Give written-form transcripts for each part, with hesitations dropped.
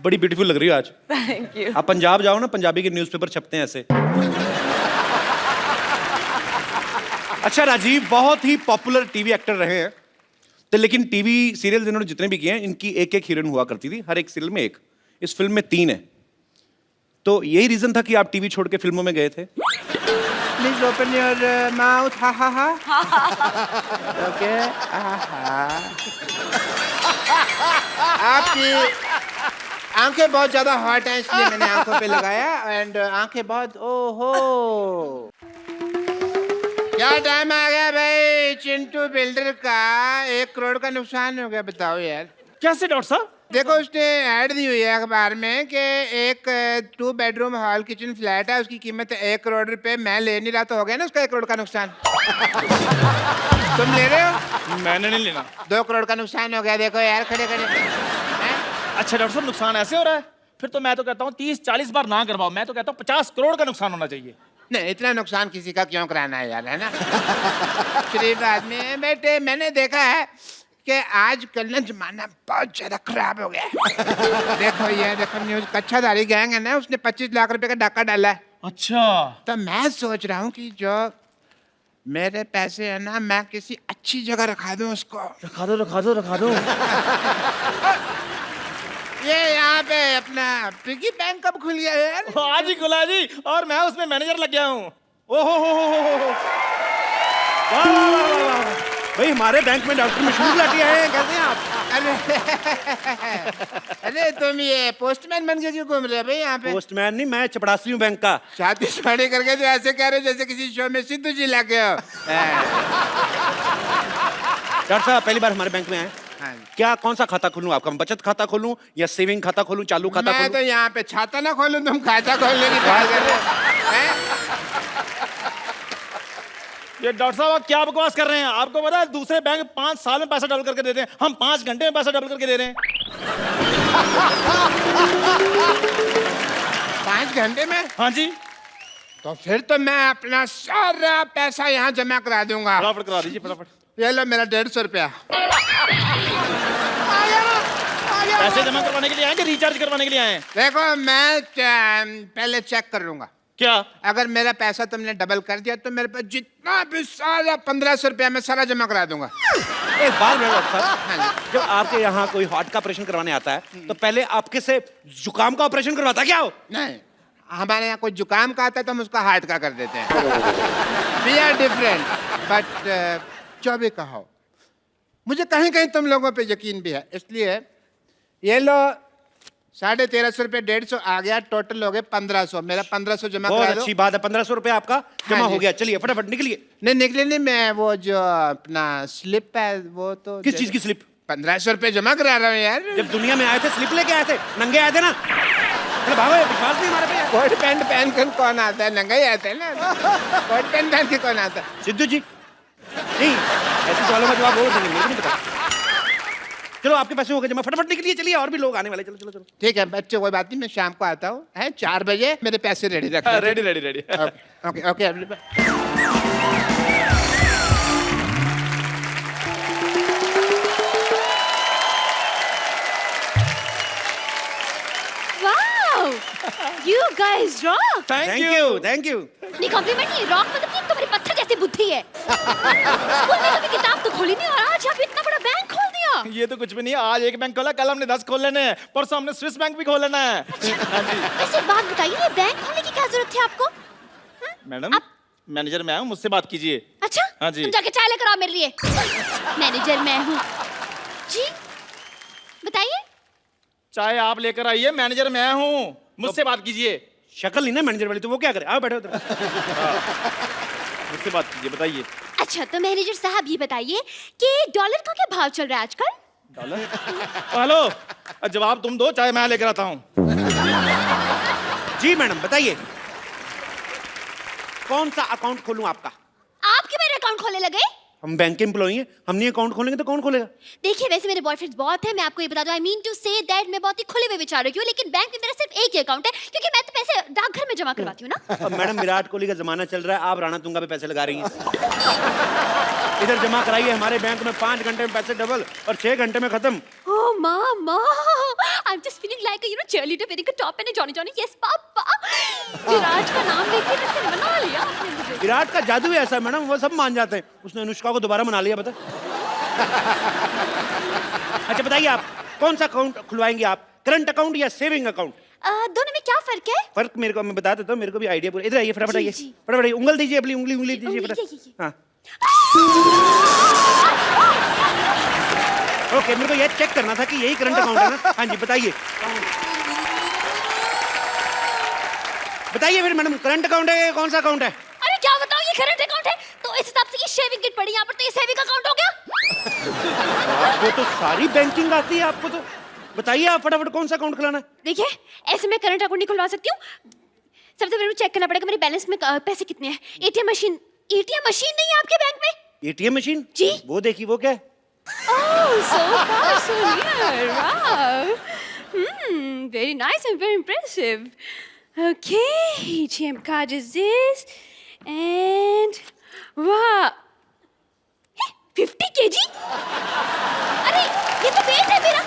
बड़ी ब्यूटीफुल लग रही हो आज। Thank you. आप पंजाब जाओ ना, पंजाबी के न्यूज़पेपर छपते हैं ऐसे। अच्छा राजीव बहुत ही पॉपुलर टीवी एक्टर रहे हैं, तो लेकिन टीवी सीरियल इन्होंने जितने भी किए हैं इनकी एक एक हीरोइन हुआ करती थी, हर एक सीरियल में एक। इस फिल्म में 3 है, तो यही रीजन था कि आप टीवी छोड़ के फिल्मों में गए थे? प्लीज ओपन योर माउथ, हा हा हा। ओके, आपकी आंखें बहुत ज्यादा हॉट हैं इसलिए मैंने आंखों पे लगाया, एंड आंखें बहुत, ओहो क्या टाइम आ गया भाई। चिंटू बिल्डर का 1 करोड़ का नुकसान हो गया, बताओ यार। कैसे डॉक्टर साहब? देखो उसने ऐड दी हुई है अखबार में कि एक 2 बेडरूम हॉल किचन फ्लैट है, उसकी कीमत 1 करोड़ रुपए। मैं ले नहीं रहा तो हो गया ना उसका 1 करोड़ का नुकसान। तुम ले रहे हो? मैंने नहीं लेना। 2 करोड़ का नुकसान हो गया, देखो यार खड़े खड़े। अच्छा डॉक्टर साहब नुकसान ऐसे हो रहा है? फिर तो मैं तो कहता हूँ 30-40 बार ना करवाओ, मैं तो कहता हूँ 50 करोड़ का नुकसान होना चाहिए। नहीं, इतना नुकसान किसी का क्यों कराना है यार, है ना। शरीफ आदमी है बेटे। मैंने देखा है कि आजकल ना जमाना बहुत ज्यादा खराब हो गया है। देखो ये देखो न्यूज, कच्छाधारी गैंग है ना, उसने 25 लाख रुपए का डाका डाला है। अच्छा तो मैं सोच रहा हूँ कि जो मेरे पैसे है ना, मैं किसी अच्छी जगह रखा दूं उसको। रखा दो रखा दो रखा दो। ये यहाँ पे अपना पिगी बैंक कब खुल गया यार? आज ही खुला जी, और मैं उसमें मैनेजर लग गया हूँ। ओहो भाई, हमारे बैंक में डॉक्टर मशहूर लाठी आए हैं, कैसे हैं आप? अरे तुम ये पोस्टमैन बन के क्यों घूम रहे हो भाई यहाँ पे? पोस्टमैन नहीं, मैं चपड़ासी हूँ बैंक का। शादी शादी करके जो ऐसे कह रहे हो जैसे किसी शो में सिद्धू जी लगे हो। डॉक्टर साहब पहली बार हमारे बैंक में आए, हाँ। क्या कौन सा खाता खोलूं आपका? बचत खाता खोलूं या सेविंग खाता खोलूं, चालू खाता मैं खोलूं? तो यहाँ पे छाता ना खोलूं, तुम खाता खोलने की बात कर रहे हो, हैं? ये डॉक्टर साहब आप क्या बकवास कर रहे हैं? आपको पता है दूसरे बैंक 5 साल में पैसा डबल करके देते हैं, हम 5 घंटे में पैसा डबल करके दे रहे हैं। 5 घंटे में? हाँ जी। तो फिर तो मैं अपना सारा पैसा यहाँ जमा करा दूंगा। फटाफट करा दीजिए फटाफट। ये लो मेरा 150 रुपया। पैसे जमा करवाने के लिए आए कि रिचार्ज करवाने के लिए आए हैं? देखो मैं पहले चेक कर लूंगा, क्या? अगर मेरा पैसा तुमने डबल कर दिया तो मेरे पास जितना भी सारा 1500 रुपया मैं सारा जमा करा दूंगा। एक बात है डॉक्टर साहब, जब आपके यहाँ कोई हार्ट का ऑपरेशन करवाने आता है तो पहले आपके से जुकाम का ऑपरेशन करवाता क्या हो? नहीं, हमारे यहाँ कोई जुकाम का आता है तो हम उसका हार्ट का कर देते हैं। वी आर डिफरेंट, बट जो भी कहो, मुझे कहीं कहीं तुम लोगों पे यकीन भी है, इसलिए ये लो 1350 रुपये, 150 आ गया, टोटल हो गए 1500। मेरा 1500 जमा करा बहुत दो। अच्छी बात है, 1500 रुपया आपका जमा हाँ हो जी। गया। चलिए फटाफट निकलिए। नहीं निकले नहीं, मैं वो जो अपना स्लिप है वो तो किस चीज की स्लिप? 1500 रुपये जमा करा रहा हूँ यार। जब दुनिया में आए थे स्लिप लेके आए थे, नंगे आए थे ना। अरे भागो, विश्वास नहीं हमारे पे। कोट पैंट पहन कर कौन आता है? नंगा ही आता है ना। कोट पैंट पहन के कौन आता है? सिद्धू जी नहीं, ऐसे सवालों का जवाब वो देंगे, मुझे नहीं पता। चलो आपके पैसे हो गए जमा, फटाफट निकलिए। चलिए और भी लोग आने वाले, चलो चलो चलो। ठीक है बच्चे, कोई बात नहीं, मैं शाम को आता हूँ, है 4 बजे मेरे पैसे रेडी रखना। Ready ready ready. Okay okay. Wow, you guys rock. Thank you thank you. नहीं कॉम्प्लीमेंट नहीं, रॉक मतलब कि तुम्हारी पत्थर जैसी बुद्धि है। स्कूल में कभी किताब तो खोली नहीं और आज आप इतना बड़ा बैंक खोल दिया। ये तो कुछ भी नहीं, आज एक बैंक खोला, कल हमने 10 खोल लेने हैं, परसों हमने स्विस बैंक भी खोल लेना है। वैसे एक बात बताइए, ये बैंक खोलने की क्या जरूरत थी आपको? मैडम मैनेजर मैं हूँ, मुझसे बात कीजिए। अच्छा हाँ जी। तुम जाके चाय लेकर आओ मेरे लिए। मैनेजर मैं हूँ जी, बताइए। चाहे आप लेकर आइए, मैनेजर मैं हूँ, मुझसे बात कीजिए। शक्ल नहीं ना मैनेजर वाली, तो वो क्या करे? आओ बैठो उधर। मुझसे बात कीजिए, बताइए। अच्छा तो मैनेजर साहब ये बताइए कि डॉलर का क्या भाव चल रहा है आजकल? डॉलर? हेलो, जवाब तुम दो, चाहे मैं लेकर आता हूँ। जी मैडम बताइए, कौन सा अकाउंट खोलूं आपका? आपके मेरे अकाउंट खोलने लगे? हम बैंक के एम्प्लॉई हैं, हम नहीं अकाउंट खोलेंगे तो कौन खोलेगा? देखिए वैसे मेरे बॉयफ्रेंड्स बहुत है, मैं आपको ये बता दूं, I mean to say that मैं बहुत ही खुले हुए विचारों की हूँ, लेकिन बैंक में मेरा सिर्फ एक ही अकाउंट है क्योंकि मैं तो पैसे डाकघर में जमा करवाती हूँ ना। अब मैडम विराट कोहली का जमाना चल रहा है, आप राणा तुंगा पे पैसे लगा रही हैं। इधर जमा कराइए हमारे बैंक में, 5 घंटे में पैसे डबल और 6 घंटे में खत्म। Oh mama, I'm just feeling like a cheerleader wearing a top and a Johnny Johnny. Yes पापा, विराट का नाम लेके वैसे मना लिया आपने मुझे। विराट का जादू ही ऐसा है मैडम, वो सब मान जाते हैं। उसने अनुष्का को दोबारा मना लिया, बता। अच्छा बताइए आप कौन सा अकाउंट खुलवाएंगे आप, करंट अकाउंट या सेविंग अकाउंट? दोनों में क्या फर्क है? फर्क मेरे को मैं बता देता हूँ, मेरे को भी आइडिया पूरा। इधर आइए फटाफट, जी, आइए जी। फटाफट आइए, उंगल दीजिए अपनी, उंगली दीजिए ये। फटाफट। हाँ ओके, मेरे को ये चेक करना था कि यही करंट अकाउंट है ना। हाँ जी बताइए, बताइए फिर मैडम, करंट अकाउंट है कौन सा अकाउंट है? अरे क्या बताऊं, ये करंट अकाउंट है तो इस हिसाब से ये शेविंग किट पड़ी यहाँ पर, तो ये सेविंग अकाउंट हो गया। आपको तो सारी बैंकिंग आती है, आपको तो। बताइए आप फटाफट कौन सा अकाउंट खुलाना है? देखिए ऐसे मैं करंट अकाउंट नहीं खुलवा सकती हूँ, सबसे पहले मुझे चेक करना पड़ेगा मेरे बैलेंस में पैसे कितने हैं। एटीएम मशीन नहीं है आपके बैंक में? एटीएम मशीन जी। वो देखिए, वो क्या है? Oh, so far, so near. Wow. Very nice and very impressive. Okay, ATM card is this. And wow. 50 kg? अरे ये तो वेट है मेरा।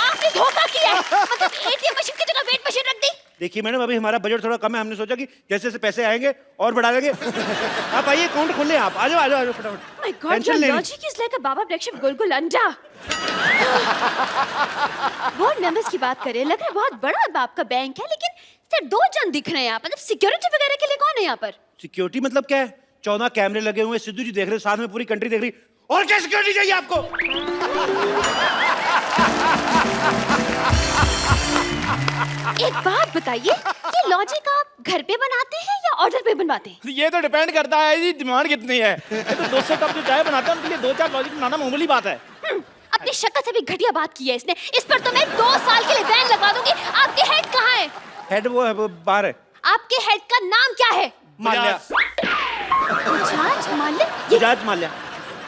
आपने धोखा किया है। मतलब ATM मशीन की जगह वेट मशीन रख दी। देखिए मैडम, अभी हमारा बजट थोड़ा कम है, हमने सोचा कि जैसे जैसे पैसे आएंगे और बढ़ा देंगे। आप आइए अकाउंट खोल लें, आप आ जाओ फटाफट। My God, your logic is like a Baba breakfast गुलगुल अंडा। बोर्ड मेंबर्स की बात करें, लग रहा है बहुत बड़ा बाप का बैंक है, लेकिन सिर्फ 2 जन दिख रहे हैं यहाँ पर। मतलब सिक्योरिटी वगैरह के लिए कौन है यहाँ पर? सिक्योरिटी मतलब क्या है? 14 कैमरे लगे हुए, सिद्धू जी देख रहे, साथ में पूरी कंट्री देख रही। और क्या सिक्योरिटी चाहिए आपको? एक बात बताइए, ये लॉजिक आप घर पे बनाते हैं या ऑर्डर पे बनवाते हैं? ये तो डिपेंड करता है जी डिमांड कितनी है। ये तो 200 कप जो चाय बनाते हैं उनके लिए 2-4 लॉजिक बनाना मामूली बात है। अपनी शक्ल से भी घटिया बात की है इसने। इस पर तो मैं 2 साल के लिए बैन लगवा दूंगी। आपके हेड कहाँ है? हेड वो है, वो बाहर है। आपके हेड का नाम क्या है? माल्या। बजाज माल्या? बजाज माल्या।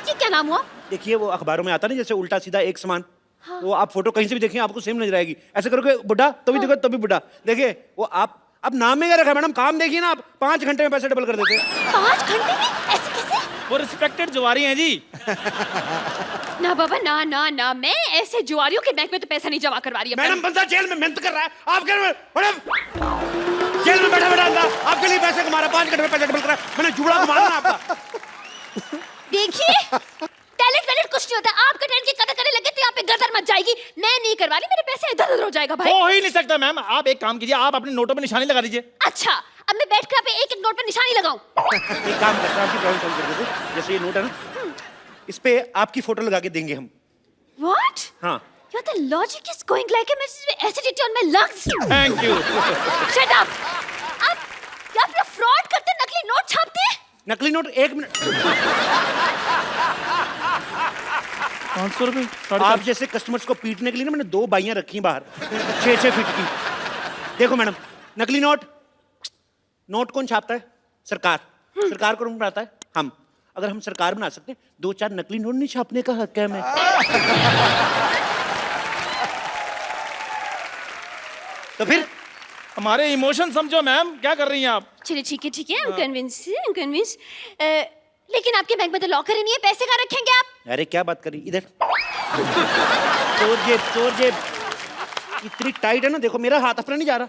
ये क्या नाम हुआ? देखिए वो अखबारों में आता नहीं, जैसे उल्टा सीधा एक समान। हाँ। वो आप फोटो कहीं से भी देखें आपको सेम नजर आएगी। ऐसे करोगे बुढ़ा तो भी देखो तभी बुढ़ा। देखिए वो आप अब नाम में क्या रखा है मैडम, काम देखिए ना आप, 5 घंटे में पैसे डबल कर देते हैं। 5 घंटे में? ऐसे कैसे? वो रिस्पेक्टेड जुआरी हैं जी। ना बाबा ना ना ना, मैं ऐसे जुआरियों के बैंक में तो पैसा नहीं जमा करवा रही। मैडम बंदा जेल में मेहनत कर रहा है, आप कह रहे हो मैडम जेल में बैठा बैठा आपके लिए पैसे कमा रहा है, 5 घंटे में पैसे डबल कर रहा है। मैंने जुड़ा घुमा ना आपका। देखिए टैलेंट कुछ नहीं होता। आपका टैलेंट की कदर करने लगे तो यहाँ पे गदर मच जाएगी। मैं नहीं करवा रही, मेरे पैसे इधर उधर हो जाएगा भाई। हो ही नहीं सकता मैम। आप एक काम कीजिए, आप अपने नोटों पे निशानी लगा दीजिए। अच्छा, अब मैं बैठ कर एक एक नोट पर निशानी लगाऊं? एक काम करता है, आपकी प्रॉब्लम सॉल्व कर देते। जैसे ये नोट है ना, इस पे आपकी फोटो लगा के देंगे हम। What? हाँ। Your the logic is going like a acidity on my lungs. Thank you. Shut up. आप अपना फ्रॉड करते, नकली नोट छापते हैं। नकली नोट 1 मिनट। 500 रुपए। आप जैसे कस्टमर्स को पीटने के लिए ना मैंने 2 बाइयां रखी बाहर 6-6 फीट की। देखो मैडम, नकली नोट कौन छापता है? सरकार। सरकार को कौन बनाता है? हम। अगर हम सरकार बना सकते हैं, 2-4 नकली नोट नहीं छापने का हक है हमें। तो फिर हमारे इमोशन समझो मैम, क्या कर रही हैं आप? चलिए ठीक है, I'm convinced. लेकिन आपके बैंक में तो लॉकर ही नहीं है, पैसे कहाँ रखेंगे आप? अरे क्या बात करी, इधर। चोर जेब इतनी टाइट है ना, देखो मेरा हाथ अपना नहीं जा रहा।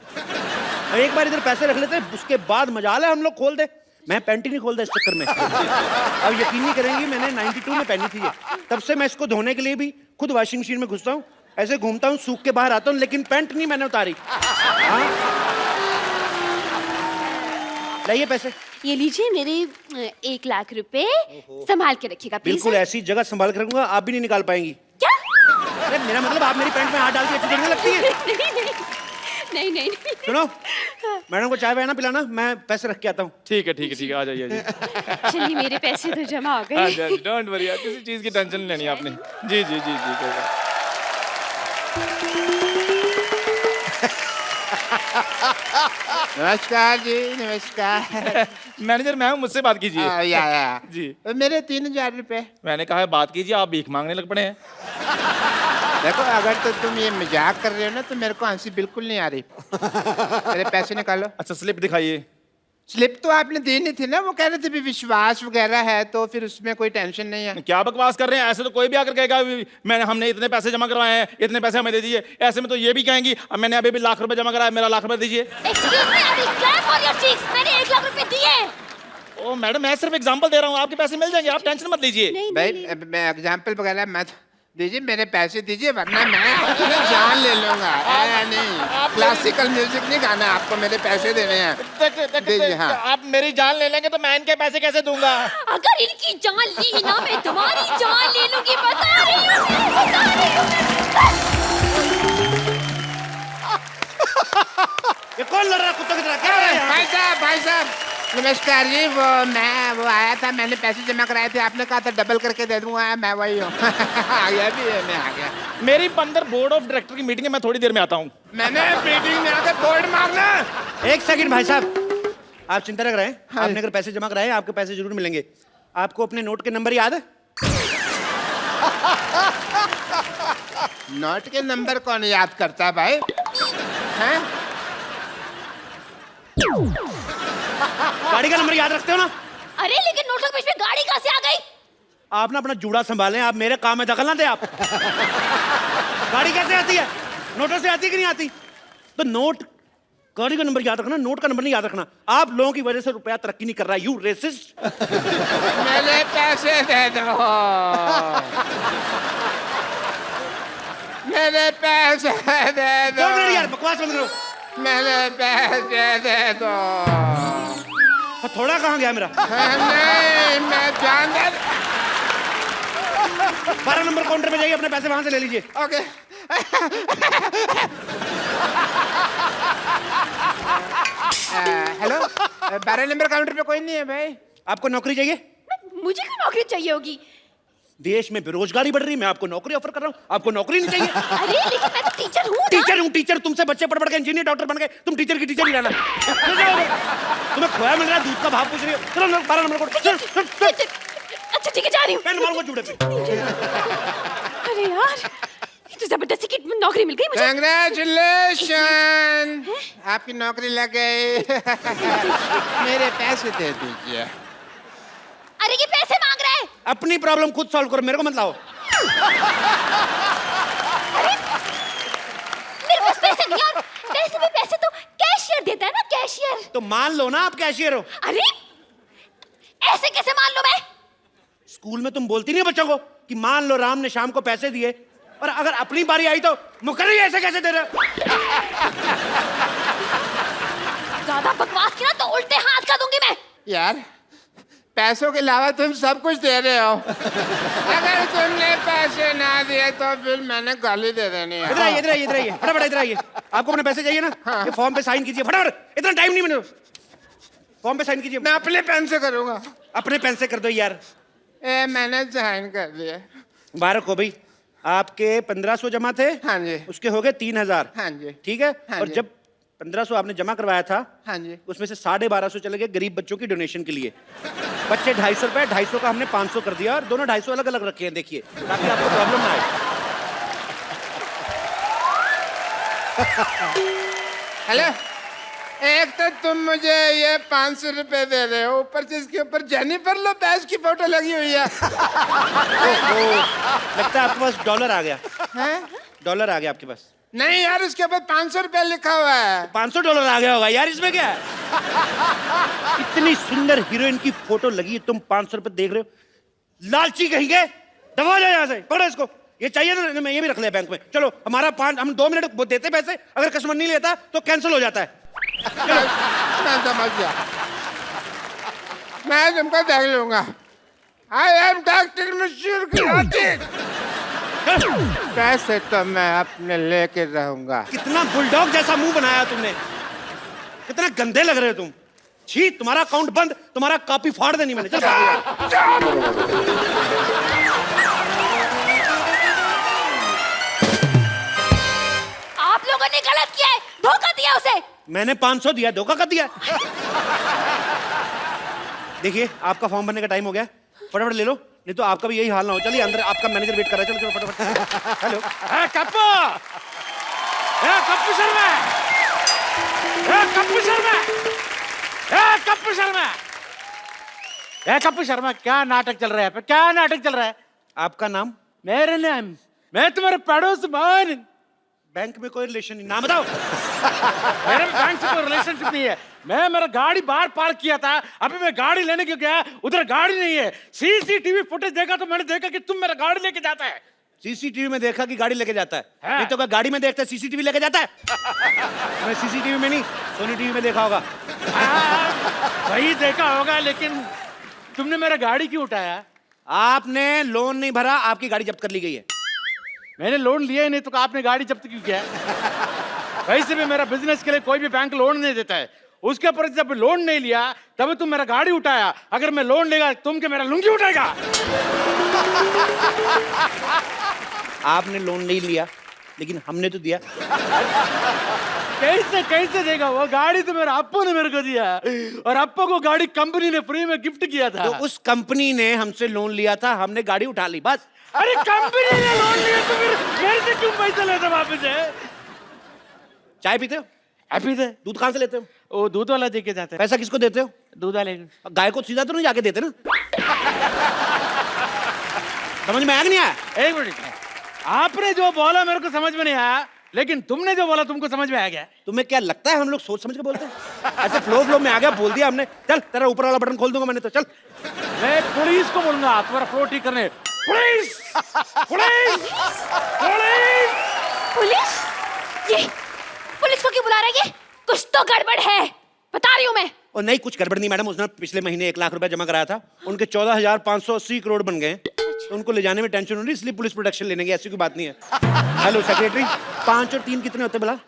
एक बार इधर पैसे रख लेते हैं, उसके बाद मजाल है हम लोग खोल दे। मैं पैंट ही नहीं खोलता इस चक्कर में। अब यकीन नहीं करेंगी, मैंने 92 में पहनी थी ये। तब से मैं इसको धोने के लिए भी खुद वॉशिंग मशीन में घुसता हूँ, ऐसे घूमता हूँ, सूख के बाहर आता हूँ, लेकिन पैंट नहीं मैंने उतारी। लाइए पैसे। ये लीजिए मेरे 1 लाख रुपए, संभाल के रखिएगा प्लीज। बिल्कुल ऐसी जगह संभाल के रखूंगा, आप भी नहीं निकाल पाएंगी। क्या? अरे मेरा मतलब आप मेरी पैंट में हाथ डाल के अच्छी देखने लगती है। नहीं। सुनो, मैडम को चाय वाय ना पिलाना, मैं पैसे रख के आता हूँ। ठीक है, आ जाइए जी। चलिए मेरे पैसे तो जमा हो हाँ गए। जी, डोंट वरी, किसी चीज की टेंशन नहीं लेनी आपने। जी कोई बात। नमस्कार जी, नमस्कार। मैनेजर मैं हूँ, मुझसे बात कीजिए। या जी। मेरे 3000 रुपए। मैंने कहा है बात कीजिए, आप भीख मांगने लग पड़े हैं। देखो, अगर तो तुम ये मजाक कर रहे हो ना तो मेरे को हंसी बिल्कुल नहीं आ रही। मेरे पैसे निकालो। अच्छा स्लिप दिखाइए। स्लिप तो आपने दी नहीं थी ना, वो कह रहे थे भी विश्वास वगैरह है तो फिर उसमें कोई टेंशन नहीं है। क्या बकवास कर रहे हैं? ऐसे तो कोई भी आकर कहेगा मैंने हमने इतने पैसे जमा करवाए हैं, इतने पैसे हमें दे दीजिए। ऐसे में तो ये भी कहेंगी अब मैंने अभी भी लाख रुपए जमा कराया, मेरा लाख रुपए दीजिए। Excuse me, I will clap for your cheeks. मैंने 1 लाख रुपए दिए। ओ मैडम, मैं सिर्फ एग्जांपल दे रहा हूँ, आपके पैसे मिल जाएंगे, आप टेंशन मत लीजिए। नहीं भाई नहीं मैं एग्जाम्पल वगैरह मत दीजिए, मेरे पैसे दीजिए वरना मैं अपनी जान ले लूंगा। नहीं, क्लासिकल म्यूजिक नहीं गाना, आपको मेरे पैसे देने हैं। दीजिए, हाँ। आप मेरी जान ले लेंगे तो मैं इनके पैसे कैसे दूंगा? अगर इनकी जान ली ना मैं तुम्हारी जान ले लूंगी, बता रही हूँ मैं, बता रही हूँ ये कौन लड़ रहा कुत्तों की तरह? क्या हो रहा है यहाँ? भाई साहब नमस्कार जी। वो आया था, मैंने पैसे जमा कराए थे, आपने कहा था डबल करके दे दूंगा, मैं वही हूँ। आ गया भी है, मैं आ गया। मेरी अंदर बोर्ड ऑफ डायरेक्टर की मीटिंग है, मैं थोड़ी देर में आता हूँ। मैंने मीटिंग में आकर बोर्ड मारना। एक सेकंड भाई साहब, आप चिंता न करें। हाँ। आपने अगर पैसे जमा कराए आपके पैसे जरूर मिलेंगे। आपको अपने नोट के नंबर याद है? नोट के नंबर कौन याद करता है भाई? हैं? गाड़ी का नंबर याद रखते हो ना? अरे लेकिन नोटों के बीच में गाड़ी कहाँ से आ गई? आप ना अपना जूड़ा संभालें, आप मेरे काम में दखल ना दे आप। गाड़ी कैसे आती है? नोटों से आती है कि नहीं आती? तो नोट, गाड़ी का नंबर याद रखना, नोट का नंबर नहीं याद रखना। आप लोगों की वजह से रुपया तरक्की नहीं कर रहा है, यू रेसिस्ट। मेरे पैसे दे दो। मेरे पैसे दे दो। 2 मिनट यार, बकवास बंद करो। मेरे पैसे दे दो। थोड़ा कहाँ गया मेरा? नहीं, मैं जान दे। 12 नंबर काउंटर पे जाइए, अपने पैसे वहां से ले लीजिए। ओके। हेलो, 12 नंबर काउंटर पे कोई नहीं है भाई। आपको नौकरी चाहिए? मुझे क्यों नौकरी चाहिए होगी? देश में बेरोजगारी बढ़ रही है, मैं आपको नौकरी ऑफर कर रहा हूँ, आपको नौकरी नहीं चाहिए? अरे लेकिन मैं तो टीचर हूँ ना। टीचर हूँ, टीचर। तुमसे बच्चे पढ़ पढ़ के इंजीनियर डॉक्टर बन गए, तुम टीचर की टीचर ही रहना। तुम्हें खोया मिल रहा है, दूध का भाव पूछ रही हो। चलो 12 नंबर को। अच्छा ठीक है, जा रही हूँ। पेन मारूंगा जूड़े पे। अरे यार, ये तो जबरदस्ती की नौकरी मिल गई मुझे। कंग्रेचुलेशन, आपकी नौकरी लग गई। मेरे पैसे दे दीजिए। अरे ये पैसे मांग रहा है। अपनी प्रॉब्लम खुद सॉल्व करो, मेरे को मत लाओ। मेरे पास पैसे नहीं, और वैसे भी पैसे तो कैशियर देता है ना, कैशियर। तो मान लो ना आप कैशियर हो। अरे ऐसे कैसे मान लो मैं? स्कूल में तुम बोलती नहीं हो बच्चों को कि मान लो राम ने शाम को पैसे दिए, और अगर अपनी बारी आई तो मुकर्री ऐसे कैसे दे रहे हो? ज्यादा बकवास की ना तो उल्टे हाथ का दूंगी मैं। यार, पैसों के अलावा तुम सब कुछ दे रहे हो। अगर तुमने पैसे ना दिए तो फिर मैंने गाली दे देनी है। इधर आइए, इधर आइए, इधर आइए, फटाफट इधर आइए। आपको अपने पैसे चाहिए ना? हाँ। ये फॉर्म पे साइन कीजिए फटाफट, इतना टाइम नहीं मैंने। फॉर्म पे साइन कीजिए। मैं अपने पेन से करूंगा। अपने पेन से कर दो यार। मैंने साइन कर दिया। मुबारक हो भाई, आपके 1500 जमा थे। हाँ जी। उसके हो गए 3000। हाँ जी। ठीक है। हाँ और जी। जब 1500 आपने जमा करवाया था, हाँ जी। उसमें से 1250 चले गए गरीब बच्चों की डोनेशन के लिए। बच्चे 250 रुपए, 250 का हमने 500 कर दिया, और दोनों 250 अलग अलग रखे हैं, देखिए, ताकि आपको प्रॉब्लम ना आए। हेलो, एक तो तुम मुझे ये 500 रुपए दे रहे हो, ऊपर से इसके ऊपर जेनिफर लोपेज की फोटो लगी हुई है। लगता है आपके पास डॉलर आ गया। हैं? डॉलर आ गया आपके पास? नहीं यार, उसके ऊपर 500 रुपए लिखा हुआ है। 500 डॉलर आ गया होगा यार, इसमें क्या है? इतनी सुंदर हीरोइन की फोटो लगी है, तुम 500 रुपए देख रहे हो? लालची कहीं गए, दबा जाओ यहाँ से, पकड़ो इसको। ये चाहिए ना, मैं ये भी रख लिया बैंक में। चलो, हमारा हम 2 मिनट देते पैसे, अगर कस्टमर नहीं लेता तो कैंसिल हो जाता है। मैं समझ गया, मैं तुमको देख लूंगा। आई एम डॉक्टर मशहूर पैसे तो मैं अपने लेके रहूंगा। कितना बुलडॉग जैसा मुंह बनाया तुमने, कितना गंदे लग रहे हो तुम। छी, तुम्हारा अकाउंट बंद, तुम्हारा कॉपी फाड़ देनी मैंने। चल आप लोगों ने गलत किया है, धोखा दिया उसे। मैंने 500 दिया, धोखा कर दिया। देखिए आपका फॉर्म भरने का टाइम हो गया, फटाफट ले लो, नहीं तो आपका भी यही हाल ना हो। चलिए अंदर, आपका मैनेजर वेट कर रहा है। चलो चलो फटाफट। हेलो कप्पू, कप्पू शर्मा, कप्पू शर्मा, कप्पू शर्मा, कप्पू शर्मा, क्या नाटक चल रहा है? क्या नाटक चल रहा है? आपका नाम? मेरे नाम, मैं तुम्हारे पड़ोस मान। बैंक में कोई रिलेशन नहीं, नाम बताओ। मेरे बैंक से कोई रिलेशनशिप नहीं है। मैं मेरा गाड़ी बाहर पार्क किया था, अभी मैं गाड़ी लेने क्यों गया, उधर गाड़ी नहीं है। सीसीटीवी फुटेज देखा तो मैंने देखा कि तुम मेरा गाड़ी लेके जाता है। सीसीटीवी में देखा कि गाड़ी लेके जाता है, नहीं तो क्या गाड़ी में देखता है सीसीटीवी लेके जाता है? मैं सीसीटीवी में नहीं, सोनी टीवी में देखा होगा। वही देखा होगा, लेकिन तुमने मेरा गाड़ी क्यों उठाया? आपने लोन नहीं भरा, आपकी गाड़ी जब्त कर ली गई है। मैंने लोन लिया ही नहीं तो आपने गाड़ी जब्त क्यों किया? वैसे भी मेरा बिजनेस के लिए कोई भी बैंक लोन नहीं देता है। उसके ऊपर जब लोन नहीं लिया तब तुम मेरा गाड़ी उठाया। अगर मैं लोन लेगा तुम के मेरा लुंगी उठाएगा? आपने लोन नहीं लिया, लेकिन हमने तो दिया। कैसे कैसे देगा? वो गाड़ी तो मेरा अप्पू ने मेरे को दिया, और अप्पू को गाड़ी कंपनी ने फ्री में गिफ्ट किया था। तो उस कंपनी ने हमसे लोन लिया था, हमने गाड़ी उठा ली, बस। अरे कंपनी ने लोन लिया तो फिर मेरे से क्यों पैसा लेते वापस है? चाय पीते हो? पीते। दूध कहाँ से लेते हो? वो दूध वाला दे के जाता है। पैसा किसको देते हो? दूध वाले। गाय को सीधा तो नहीं जाके देते ना? समझ में आया कि नहीं आया? एक मिनट, आपने जो बोला मेरे को समझ में नहीं आया, लेकिन तुमने जो बोला तुमको समझ में आ गया। तुम्हें क्या लगता है हम लोग सोच समझ के बोलते हैं? ऐसे फ्लो में आ गया, बोल दिया हमने। चल तेरा ऊपर वाला बटन खोल दूंगा मैंने तो। चल मैं पुलिस को बोलूंगा तुम्हारा फ्लो ठीक करने। Police, police, police, police? ये पुलिस को क्यों बुला रहा है? ये कुछ तो गड़बड़ है, बता रही हूँ मैं। और नहीं, कुछ गड़बड़ नहीं मैडम। उसने पिछले महीने 1 लाख रुपया जमा कराया था, उनके 14,580 करोड़ बन गए। तो उनको ले जाने में टेंशन हो रही, इसलिए पुलिस प्रोटेक्शन लेने की, ऐसी कोई बात नहीं है। हेलो सेक्रेटरी, 5 और 3 कितने होते बोला?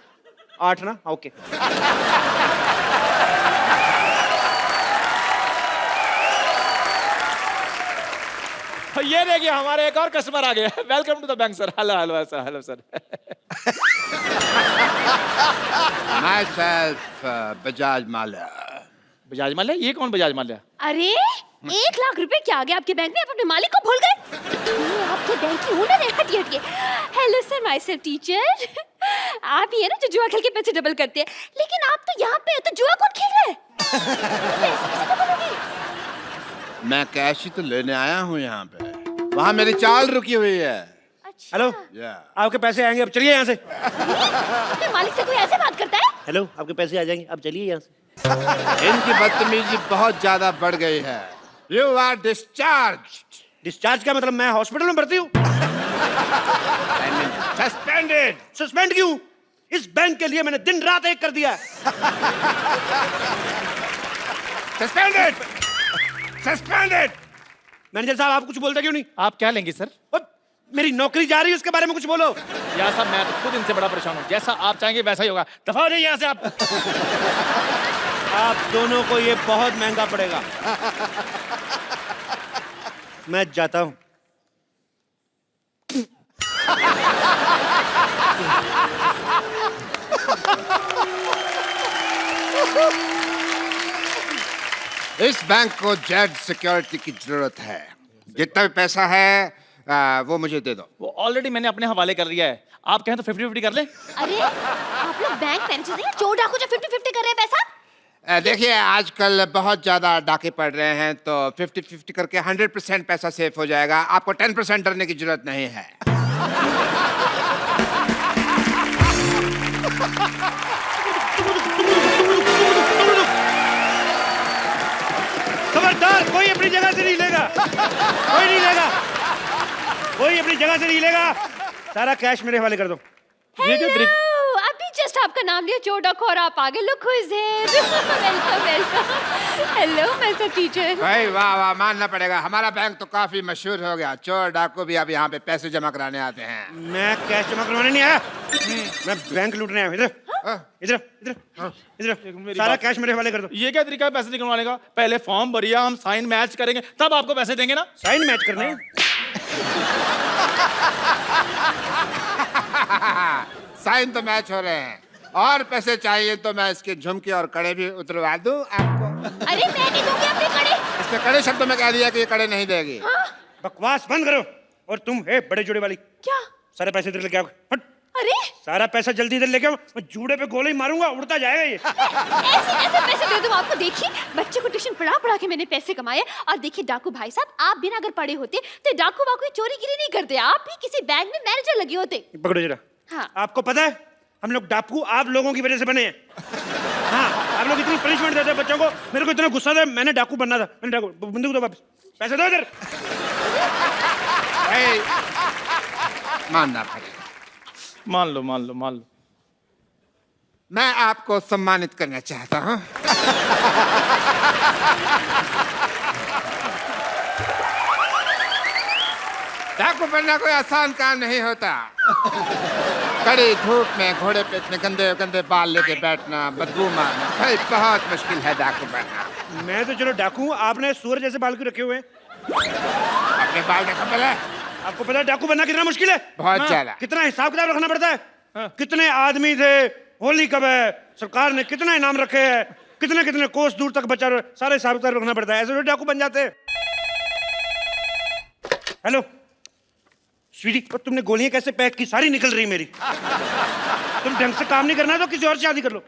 8 ना? ओके। ये देखिए हमारे एक और कस्टमर आ गया। Welcome to the bank sir. Hello hello sir, hello sir. Myself Bajaj Mallya. Bajaj Mallya? ये कौन बजाज माल्या? अरे 1 लाख रुपए क्या आ गया आपके बैंक में? आप अपने मालिक को भूल गए? आपके बैंक की ओनर है। हटिए हटिए। Hello sir, myself teacher. आप ही है ना जो जुआ खेल के पैसे डबल करते हैं, लेकिन आप तो यहाँ पे हो तो जुआ कौन खेल रहा है? पैसे कैसे डबल होंगे? मैं कैश ही तो लेने आया हूँ यहाँ पे, वहाँ मेरी चाल रुकी हुई है। अच्छा। हेलो, आपके पैसे आएंगे, अब चलिए यहाँ से। अपने मालिक से कोई ऐसे बात करता है? हेलो, आपके पैसे आ जाएंगे, अब चलिए यहाँ से। इनकी बदतमीजी बहुत ज्यादा बढ़ गई है। You are discharge. डिस्चार्ज का मतलब मैं हॉस्पिटल में भर्ती हूँ? सस्पेंडेड। सस्पेंड क्यों? इस बैंक के लिए मैंने दिन रात एक कर दिया। Suspended, suspended. मैनेजर साहब, आप कुछ बोलते क्यों नहीं? आप क्या लेंगे सर? मेरी नौकरी जा रही है, उसके बारे में कुछ बोलो। यार साहब, मैं तो खुद इनसे बड़ा परेशान हूँ। जैसा आप चाहेंगे वैसा ही होगा। दफा हो जाइए यहाँ से आप। आप दोनों को ये बहुत महंगा पड़ेगा। मैं जाता हूं। इस बैंक को जेड सिक्योरिटी की जरूरत है। जितना भी पैसा है वो मुझे दे दो। वो ऑलरेडी मैंने अपने हवाले कर दिया है। आप कहें तो 50-50 कर ले। अरे आप लोग बैंक मैनेजर हैं, चोर डाकू जो 50-50 कर रहे हैं पैसा? देखिए आजकल बहुत ज्यादा डाके पड़ रहे हैं, तो 50-50 करके 100% पैसा सेफ हो जाएगा। आपको 10% डरने की जरूरत नहीं है। खबरदार, कोई अपनी जगह से नहीं लेगा। कोई नहीं लेगा, कोई अपनी जगह से नहीं लेगा। सारा कैश मेरे हवाले कर दो। हेलो, अभी जस्ट आपका नाम लिया चोर डाकू और आप आगे। Look who is here. Welcome welcome. Hello mister teacher. भाई वाह वाह, मानना पड़ेगा, हमारा बैंक तो काफी मशहूर हो गया। चोर डाकू भी अब यहाँ पे पैसे जमा कराने आते हैं। मैं कैश जमा करवाने नहीं आया, मैं बैंक लूटने आया। इधर इधर इधर इधर, सारा कैश मेरे हवाले कर दो। ये क्या तरीका है पैसे निकलवाने का? पहले फॉर्म भरिए, हम साइन मैच करेंगे, तब आपको पैसे देंगे ना। साइन मैच करने? साइन तो मैच हो रहे हैं। और पैसे चाहिए तो मैं इसके झुमके और कड़े भी उतरवा दूं आपको। अरे मैं नहीं दूंगी अपने कड़े। इसने कड़े शब्दों में कह दिया कि ये कड़े नहीं देगी। बकवास बंद करो। और तुम है बड़े जोड़े वाली, क्या? सारे पैसे इधर लेके आओ। हट। अरे सारा पैसा जल्दी इधर लेके आओ, मैं जूड़े पे गोली मारूंगा, उड़ता जाएगा ये। ऐसे कैसे पैसे दे दूं आपको? देखिए बच्चे को ट्यूशन पढ़ा के मैंने पैसे कमाए। और देखिए डाकू भाई साहब, आप बिना अगर पढ़े होते तो डाकू वाकू चोरी गिरी नहीं करते, आप भी किसी बैंक में मैनेजर लगे होते। पकड़ो जरा। हाँ। आपको पता है हम लोग डाकू आप लोगों की वजह से बने हैं। हाँ, आप लोग इतनी पनिशमेंट देते हैं बच्चों को, मेरे को इतना गुस्सा था, मैंने डाकू बनना था। मैंने डाकू, बंदूक दो वापस, पैसे दो इधर। मानना पड़ेगा। मान लो मान लो मान लो। मैं आपको सम्मानित करना चाहता हूं। डाकू बनना कोई आसान काम नहीं होता। कड़ी धूप में घोड़े पे इतने गंदे गंदे बाल लेके बैठना, बदबू मारना, भाई बहुत मुश्किल है डाकू बनना। मैं तो चलो डाकू हूं, आपने सूअर जैसे बाल क्यों रखे हुए हैं? अपने बाल देखो पहले। आपको पता है डाकू बनना कितना मुश्किल है? बहुत ज्यादा। कितना हिसाब किताब रखना पड़ता है। कितने आदमी थे, होली कब है, सरकार ने कितना इनाम रखे हैं, कितने कितने कोस दूर तक बचा, सारे हिसाब किताब रखना पड़ता है। ऐसे तो डाकू बन जाते हैं। हेलो स्वीटी, पर तुमने गोलियां कैसे पैक की? सारी निकल रही मेरी। तुम ढंग से काम नहीं करना तो किसी और से शादी कर लो।